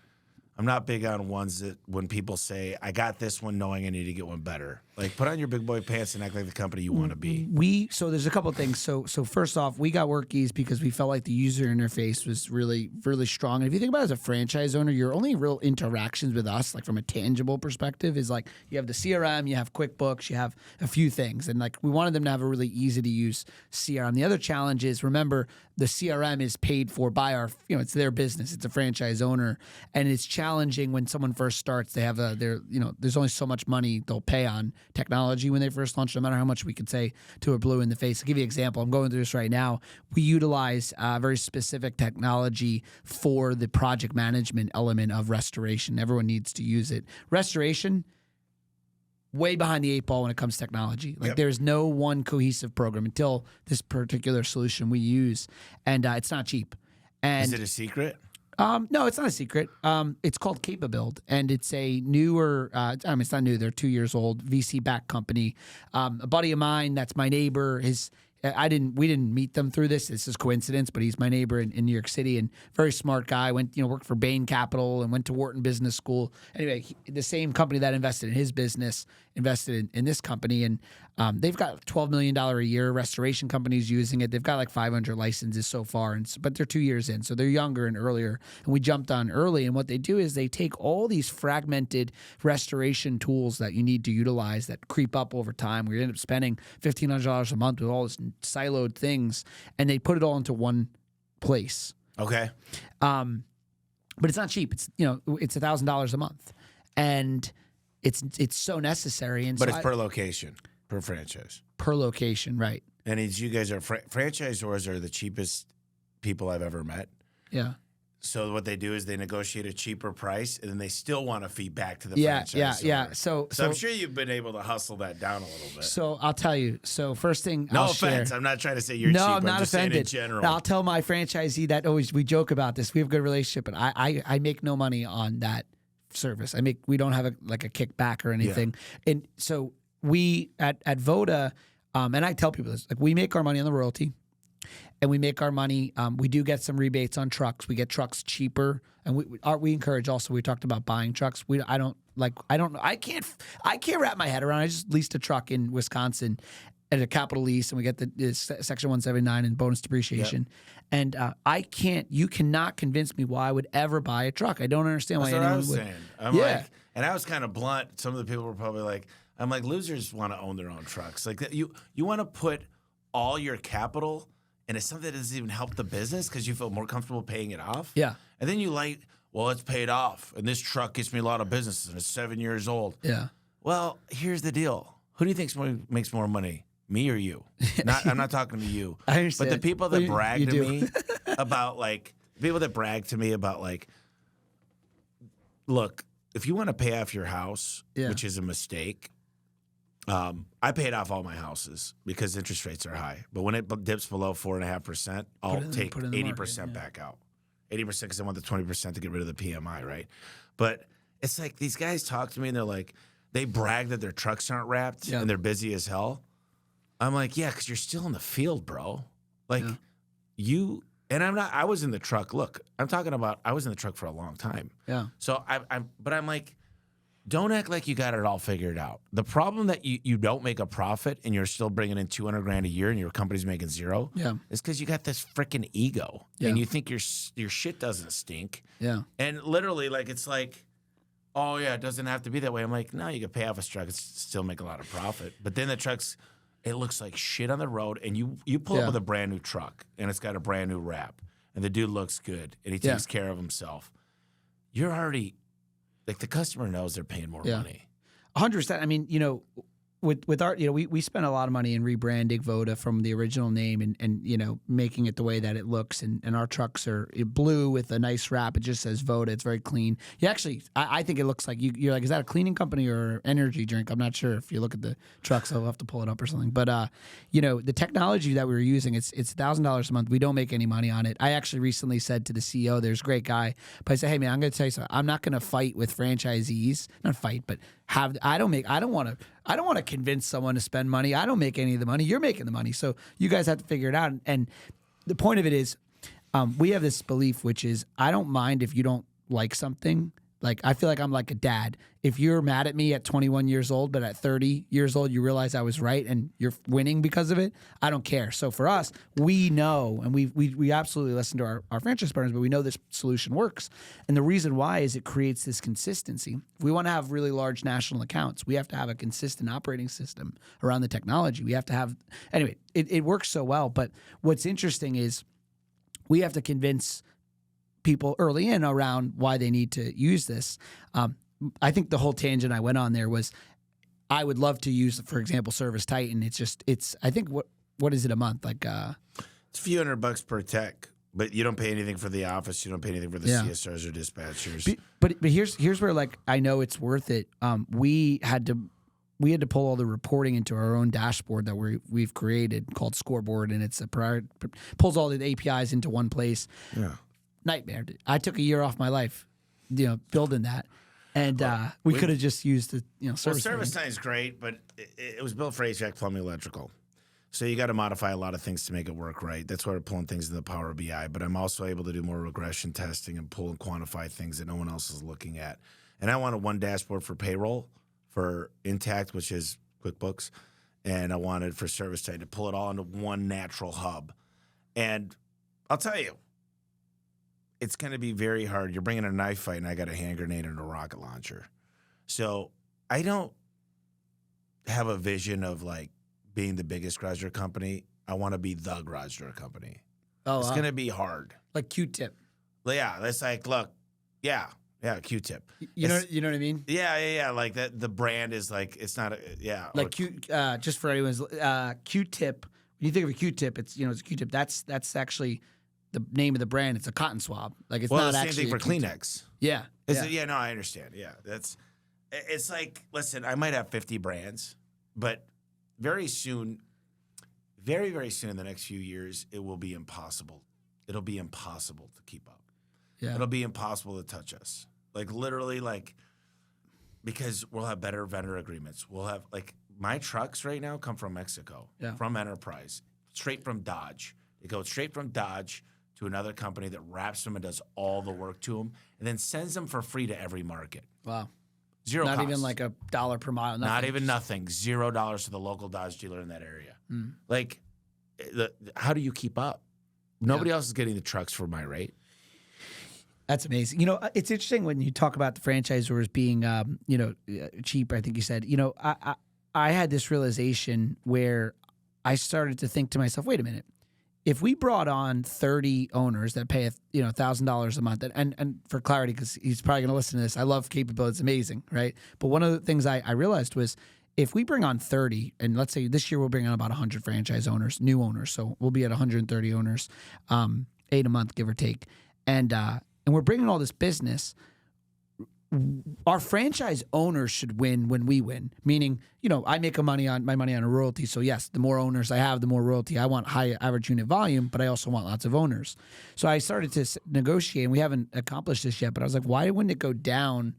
ones that when people say, I got this one knowing I need to get one better. Like, put on your big boy pants and act like the company you want to be. So there's a couple of things. So first off, we got Workies because we felt like the user interface was really, really strong. And if you think about it as a franchise owner, your only real interactions with us, like from a tangible perspective, is like you have the CRM, you have QuickBooks, you have a few things. And like we wanted them to have a really easy to use CRM. The other challenge is, remember, the CRM is paid for by our, it's their business. It's a franchise owner. And it's challenging when someone first starts. They have there's only so much money they'll pay on technology when they first launch, no matter how much we could say to a blue in the face. I'll give you an example. I'm going through this right now. We utilize very specific technology for the project management element of restoration. Everyone needs to use it. Restoration, way behind the 8 ball when it comes to technology. Like there's no one cohesive program until this particular solution we use. And it's not cheap. And Is it a secret? no, it's not a secret. It's called Capabuild, and it's a newer. It's not new. They're 2 years old. VC-backed company. A buddy of mine, that's my neighbor. We didn't meet them through this. This is coincidence, but he's my neighbor in New York City, and very smart guy. Worked for Bain Capital and went to Wharton Business School. Anyway, the same company that invested in his business invested in this company, and they've got $12 million a year. Restoration companies using it. They've got like 500 licenses so far, but they're 2 years in, so they're younger and earlier. And we jumped on early. And what they do is they take all these fragmented restoration tools that you need to utilize that creep up over time. We end up spending $1,500 a month with all this siloed things, and they put it all into one place. Okay. But it's not cheap. It's $1,000 a month, and it's so necessary. And But so it's per location, per franchise. per location, right? And you guys are franchisors are the cheapest people I've ever met. Yeah. So what they do is they negotiate a cheaper price, and then they still want to feed back to the Yeah, franchise. yeah. So I'm sure you've been able to hustle that down a little bit. So I'll tell you. So first thing, No I'll offense. share. I'm not trying to say you're No, cheap. I'm not just offended. saying in general. I'll tell my franchisee that we joke about this. We have a good relationship, but I make no money on that service. We don't have a kickback or anything. And so we at Voda, and I tell people this, like we make our money on the royalty. And we make our money. We do get some rebates on trucks. We get trucks cheaper, and we encourage. Also, we talked about buying trucks. I can't wrap my head around. I just leased a truck in Wisconsin at a capital lease, and we get the Section 179 and bonus depreciation. Yep. And you cannot convince me why I would ever buy a truck. I don't understand why anyone would. That's what I was saying. And I was kind of blunt. Some of the people were probably like, I'm like, losers want to own their own trucks. Like you want to put all your capital into something that doesn't even help the business because you feel more comfortable paying it off. Yeah. And then it's paid off, and this truck gets me a lot of business, and it's 7 years old. Yeah. Well, here's the deal. Who do you think makes more money, me or you? I'm not talking to you. I understand. But the people that brag to me about look, if you want to pay off your house, which is a mistake, I paid off all my houses because interest rates are high. But when it dips below 4.5%, I'll take 80% back out. 80% because I want the 20% to get rid of the PMI, right? But it's like these guys talk to me and they're like, they brag that their trucks aren't wrapped and they're busy as hell. I'm like, yeah, because you're still in the field, bro. Like I was in the truck. Look, I'm talking about I was in the truck for a long time. Yeah. So I'm like, don't act like you got it all figured out. The problem that you don't make a profit and you're still bringing in $200,000 a year and your company's making zero is because you got this freaking ego and you think your shit doesn't stink. Yeah. And literally, it's like, oh yeah, it doesn't have to be that way. I'm like, no, you can pay off a truck and still make a lot of profit. But then the truck's, it looks like shit on the road, and you pull up with a brand new truck and it's got a brand new wrap, and the dude looks good and he takes care of himself. You're already. Like, the customer knows they're paying more money. 100%. I mean, with our, we spent a lot of money in rebranding Voda from the original name and making it the way that it looks. And our trucks are blue with a nice wrap. It just says Voda. It's very clean. You actually, I think it looks like you're like, is that a cleaning company or energy drink? I'm not sure. If you look at the trucks, I'll have to pull it up or something. But, the technology that we were using, it's $1,000 a month. We don't make any money on it. I actually recently said to the CEO, there's a great guy, but I said, hey man, I'm going to tell you something. I'm not going to fight with franchisees, not fight, but I don't want to convince someone to spend money. I don't make any of the money. You're making the money. So you guys have to figure it out. And the point of it is, we have this belief, which is I don't mind if you don't like something. Like, I feel like I'm like a dad. If you're mad at me at 21 years old, but at 30 years old, you realize I was right and you're winning because of it, I don't care. So for us, we know, and we absolutely listen to our franchise partners, but we know this solution works. And the reason why is it creates this consistency. If we want to have really large national accounts, we have to have a consistent operating system around the technology. We have to have, anyway, it works so well. But what's interesting is we have to convince people early in around why they need to use this. I think the whole tangent I went on there was I would love to use, for example, Service Titan. It's I think what is it a month? Like it's a few $100 per tech, but you don't pay anything for the office. You don't pay anything for the CSRs or dispatchers. But here's where like I know it's worth it. We had to pull all the reporting into our own dashboard that we've created called Scoreboard, and it's pulls all the APIs into one place. Yeah. Nightmare. I took a year off my life, building that, and we could have just used the Service Time is great, but it was built for HVAC, plumbing, electrical, so you got to modify a lot of things to make it work right. That's why we're pulling things in the Power BI, but I'm also able to do more regression testing and pull and quantify things that no one else is looking at. And I wanted one dashboard for payroll, for Intact, which is QuickBooks, and I wanted for Service Time to pull it all into one natural hub. And I'll tell you, it's going to be very hard. You're bringing a knife fight, and I got a hand grenade and a rocket launcher. So I don't have a vision of, like, being the biggest garage door company. I want to be the garage door company. Oh, it's going to be hard. Like Q-tip. Yeah, that's like, look, yeah, Q-tip. You know what I mean? Yeah. Like that. The brand is like, it's not like just for anyone's Q-tip. When you think of a Q-tip, it's a Q-tip. That's actually the name of the brand. It's a cotton swab. Like it's not actually same thing for Kleenex. Yeah. No, I understand. Yeah, it's like, listen, I might have 50 brands, but very soon, very, very soon in the next few years, it will be impossible. It'll be impossible to keep up. Yeah. It'll be impossible to touch us. Like literally, like, because we'll have better vendor agreements. We'll have, like, my trucks right now come from Mexico, from Enterprise, straight from Dodge. They go straight from Dodge to another company that wraps them and does all the work to them, and then sends them for free to every market. Wow. Zero Not cost. even like $1 per mile. Not even nothing. $0 to the local Dodge dealer in that area. Like, how do you keep up? Nobody else is getting the trucks for my rate. That's amazing. It's interesting when you talk about the franchisors being, cheap. I think you said. I had this realization where I started to think to myself, wait a minute. If we brought on 30 owners that pay $1,000 a month, and for clarity, because he's probably going to listen to this, I love capability; it's amazing, right? But one of the things I realized was if we bring on 30, and let's say this year we'll bring on about 100 franchise owners, new owners, so we'll be at 130 owners, 8 a month, give or take, and we're bringing all this business. Our franchise owners should win when we win. Meaning, I make my money on a royalty. So yes, the more owners I have, the more royalty. I want high average unit volume, but I also want lots of owners. So I started to negotiate, and we haven't accomplished this yet. But I was like, why wouldn't it go down?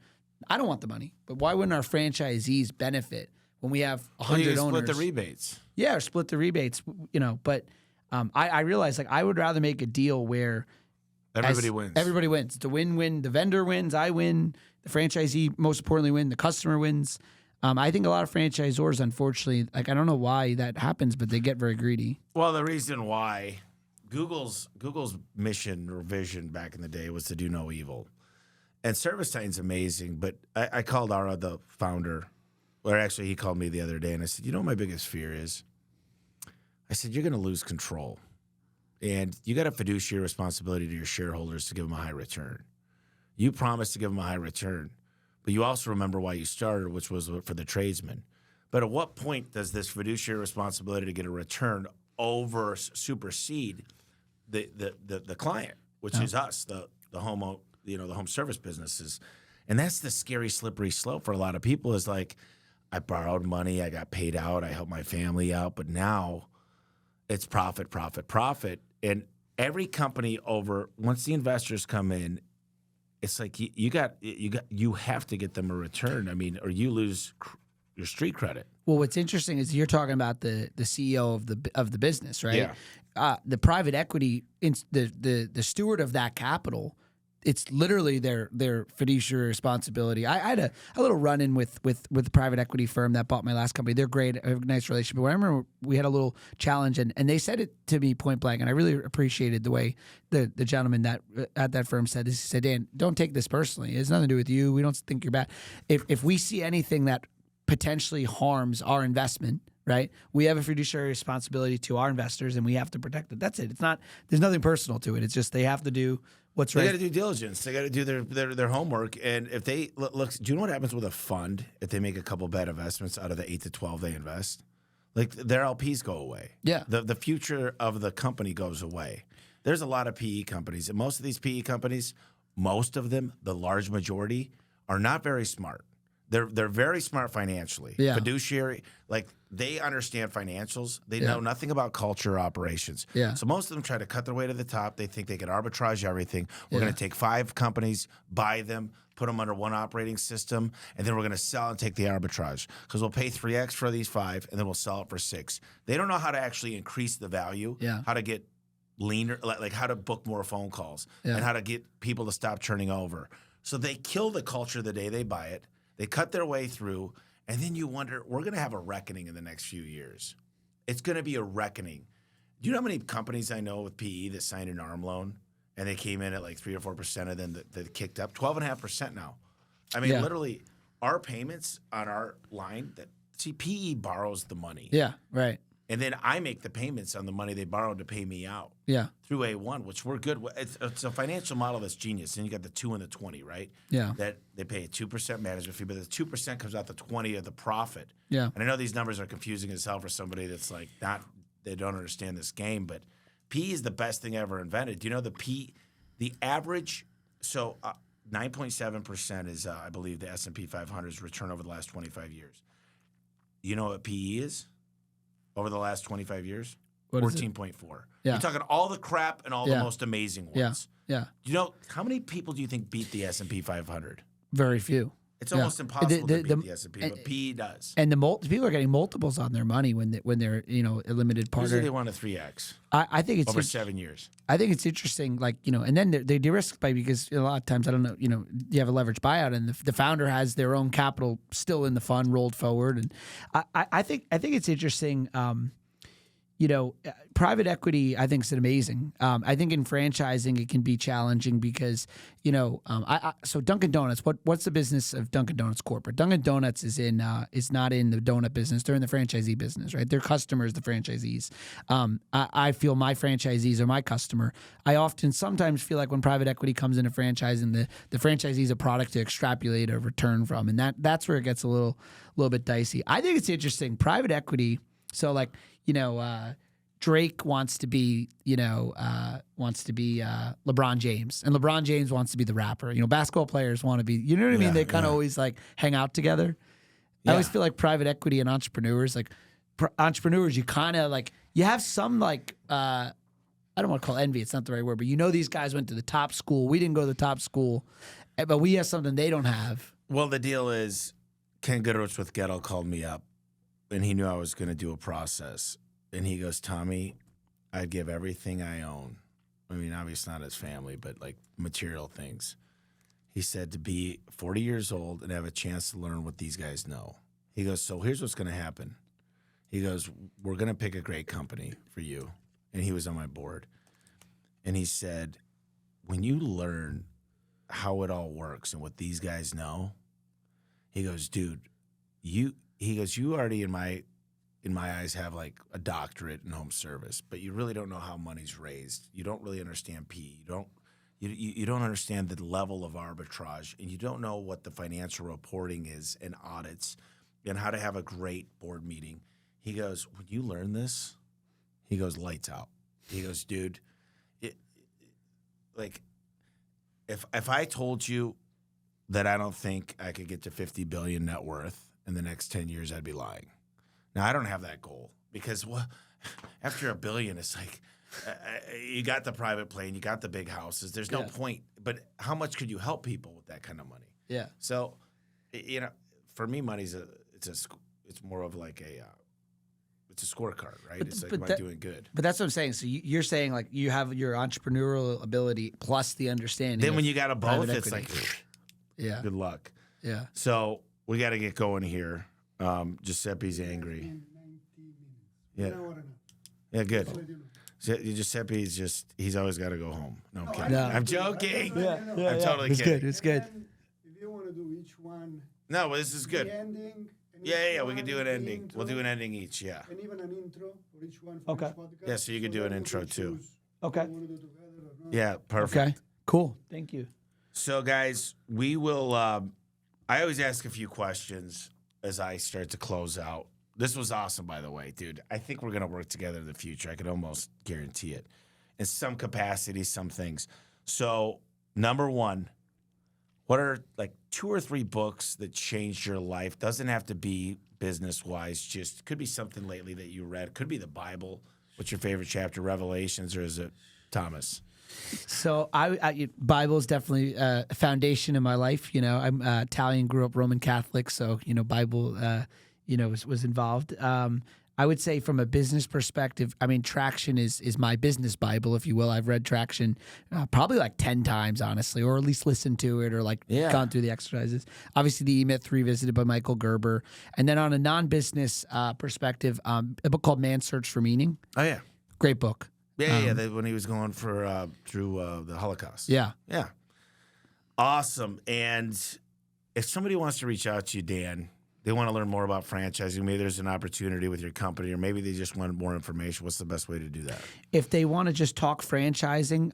I don't want the money, but why wouldn't our franchisees benefit when we have 100 owners? Split the rebates. Yeah, or split the rebates. But I realized like I would rather make a deal where everybody wins. Everybody wins. It's a win-win. The vendor wins. I win. The franchisee, most importantly, win. The customer wins. I think a lot of franchisors, unfortunately, like I don't know why that happens, but they get very greedy. Well, the reason why Google's mission or vision back in the day was to do no evil, and Service Time's amazing. But I called Ara, the founder, or actually he called me the other day, and I said, what my biggest fear is? I said, you're going to lose control, and you got a fiduciary responsibility to your shareholders to give them a high return. You promised to give them a high return, but you also remember why you started, which was for the tradesmen. But at what point does this fiduciary responsibility to get a return supersede the client, which is us, the home, the home service businesses? And that's the scary slippery slope for a lot of people. Is like, I borrowed money, I got paid out, I helped my family out, but now it's profit, profit, profit. And every company once the investors come in, it's like you have to get them a return. I mean, or you lose your street credit. Well, what's interesting is you're talking about the CEO of the business, right? Yeah. The private equity, the steward of that capital, it's literally their fiduciary responsibility. I had a little run-in with the private equity firm that bought my last company. They're great. I have a nice relationship. But I remember we had a little challenge, and they said it to me point blank, and I really appreciated the way the gentleman that at that firm said this. He said, Dan, don't take this personally. It has nothing to do with you. We don't think you're bad. If we see anything that potentially harms our investment, right? We have a fiduciary responsibility to our investors, and we have to protect it. That's it. It's not. There's nothing personal to it. It's just they have to do what's right. They got to do diligence. They got to do their homework. And if they look, do you know what happens with a fund if they make a couple bad investments out of the 8 to 12 they invest? Like their LPs go away. Yeah. The future of the company goes away. There's a lot of PE companies, and most of these PE companies, most of them, the large majority, are not very smart. They're very smart financially. Yeah. Fiduciary, like they understand financials. They know nothing about culture or operations. Yeah. So most of them try to cut their way to the top. They think they can arbitrage everything. We're going to take 5 companies, buy them, put them under one operating system, and then we're going to sell and take the arbitrage because we'll pay 3x for these 5, and then we'll sell it for 6. They don't know how to actually increase the value, how to get leaner, like how to book more phone calls, and how to get people to stop turning over. So they kill the culture the day they buy it. They cut their way through, and then you wonder, we're going to have a reckoning in the next few years. It's going to be a reckoning. Do you know how many companies I know with PE that signed an ARM loan, and they came in at like 3 or 4%, and then that kicked up 12.5% now? I mean, literally, our payments on our line, PE borrows the money. Yeah, right. And then I make the payments on the money they borrowed to pay me out. Yeah. Through A1, which we're good with. It's a financial model that's genius. And you got the 2 and the 20, right? Yeah. That they pay a 2% management fee, but the 2% comes out the 20 of the profit. Yeah. And I know these numbers are confusing as hell for somebody that's like they don't understand this game, but PE is the best thing ever invented. Do you know the average, 9.7% is, I believe, the S&P 500's return over the last 25 years. You know what PE is? Over the last 25 years? 14.4. Yeah. You're talking all the crap and all the most amazing ones. Yeah. You know, how many people do you think beat the S&P 500? Very few. It's almost impossible to beat the S&P, but PE does. And people are getting multiples on their money when they're a limited partner. Usually they want a 3x. I think it's over 7 years. I think it's interesting, and then they de-risk because a lot of times, I don't know, you have a leveraged buyout, and the founder has their own capital still in the fund rolled forward, and I think it's interesting. Private equity, I think, is amazing. I think in franchising, it can be challenging because, so Dunkin' Donuts, what's the business of Dunkin' Donuts corporate? Dunkin' Donuts is not in the donut business. They're in the franchisee business, right? Their customers, the franchisees. I feel my franchisees are my customer. I sometimes feel like when private equity comes into franchising, the franchisee is a product to extrapolate a return from, and that's where it gets a little bit dicey. I think it's interesting. Private equity, so Drake wants to be LeBron James, and LeBron James wants to be the rapper. Basketball players want to be, you know what I mean? They kind of always hang out together. I always feel like private equity and entrepreneurs, you kind of you have some I don't want to call envy. It's not the right word, but these guys went to the top school. We didn't go to the top school, but we have something they don't have. Well, the deal is Ken Goodrich with Gettle called me up, and he knew I was going to do a process. And he goes, Tommy, I'd give everything I own. I mean, obviously not his family, but material things. He said to be 40 years old and have a chance to learn what these guys know. He goes, so here's what's going to happen. He goes, we're going to pick a great company for you. And he was on my board. And he said, when you learn how it all works and what these guys know, he goes, dude, you already in my eyes have a doctorate in home service, but you really don't know how money's raised. You don't really understand PE. You don't understand the level of arbitrage, and you don't know what the financial reporting is and audits and how to have a great board meeting. He goes, when you learn this, he goes, lights out. He goes, dude, like if I told you that I don't think I could get to 50 billion net worth in the next 10 years, I'd be lying. Now, I don't have that goal because after $1 billion, it's like you got the private plane, you got the big houses. There's no point. But how much could you help people with that kind of money? Yeah. So, for me, money's it's more of like it's a scorecard, right? It's like, am I doing good? But that's what I'm saying. So you're saying like you have your entrepreneurial ability plus the understanding. Then when you got a both, it's equity. like, yeah, good luck. Yeah. So we got to get going here. Giuseppe's angry. Yeah. Yeah, good. Giuseppe's he's always got to go home. No, I'm kidding. No. I'm joking. I'm totally it's kidding. good. It's good. If you want to do each one, No, well, this is good. the ending. and Yeah, each we can one, do an the ending. intro, We'll do an ending each, yeah. And even an intro for each one. For Okay. each podcast, Yeah, so you can do that an we intro can too. choose Okay. if we want to do together or not. Yeah, perfect. Okay. Cool. Thank you. So, guys, we will. I always ask a few questions as I start to close out. This was awesome, by the way, dude. I think we're going to work together in the future. I could almost guarantee it. In some capacity, some things. So, number one, what are like 2 or 3 books that changed your life? Doesn't have to be business-wise. Just could be something lately that you read. Could be the Bible. What's your favorite chapter? Revelations, or is it Thomas? So Bible is definitely a foundation in my life. You know, I'm Italian, grew up Roman Catholic, so Bible, was involved. I would say from a business perspective, I mean, Traction is my business Bible, if you will. I've read Traction probably like 10 times, honestly, or at least listened to it or gone through the exercises. Obviously, the E-Myth Revisited by Michael Gerber. And then on a non-business perspective, a book called Man's Search for Meaning. Oh, yeah. Great book. Yeah, when he was going through the Holocaust. Yeah. Yeah. Awesome. And if somebody wants to reach out to you, Dan, they want to learn more about franchising, maybe there's an opportunity with your company, or maybe they just want more information, what's the best way to do that? If they want to just talk franchising,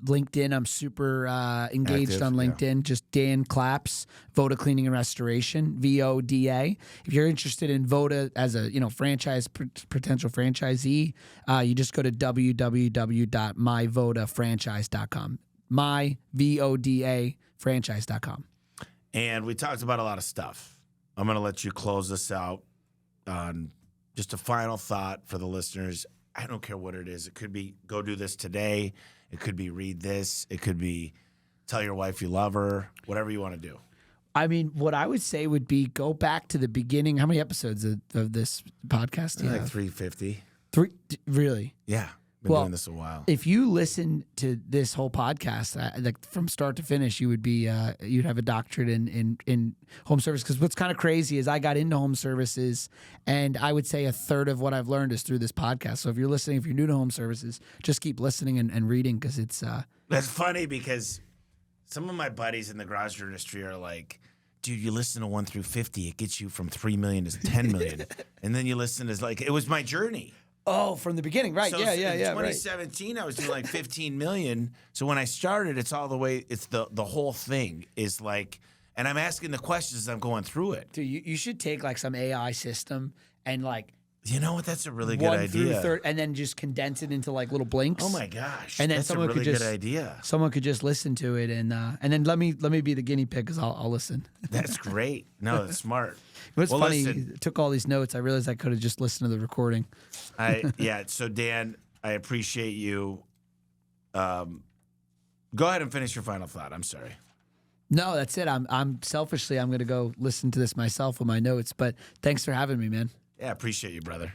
LinkedIn, I'm super engaged on LinkedIn. Just Dan Claps, Voda Cleaning and Restoration, VODA. If you're interested in Voda as a franchise potential franchisee, you just go to www.myvodafranchise.com. myvodafranchise.com. And we talked about a lot of stuff. I'm going to let you close this out on just a final thought for the listeners. I don't care what it is. It could be go do this today. It could be read this. It could be tell your wife you love her, whatever you want to do. I mean, what I would say would be go back to the beginning. How many episodes of this podcast do you Like have? 350. 3, really? Yeah. Been doing this a while. If you listen to this whole podcast, like from start to finish, you would be you'd have a doctorate in home service. Because what's kind of crazy is I got into home services, and I would say a third of what I've learned is through this podcast. So if you're listening, if you're new to home services, just keep listening and reading, because it's. That's funny, because some of my buddies in the garage industry are like, dude, you listen to 1 through 50, it gets you from 3 million to 10 million, and then you listen to it was my journey. Oh, from the beginning, right? So yeah. In 2017, I was doing like 15 million. So when I started, it's all the way. It's the whole thing is like, and I'm asking the questions as I'm going through it. Dude, you should take like some AI system and like. You know what? That's a really good 1 idea. through 30, and then just condense it into like little blinks. Oh my gosh! And then that's someone a really could just, good idea. Someone could just listen to it, and then let me be the guinea pig, because I'll listen. That's great. No, that's smart. What's funny, listen, I took all these notes. I realized I could have just listened to the recording. So Dan, I appreciate you. Go ahead and finish your final thought. I'm sorry. No, that's it. I'm selfishly, I'm going to go listen to this myself with my notes. But thanks for having me, man. Yeah, appreciate you, brother.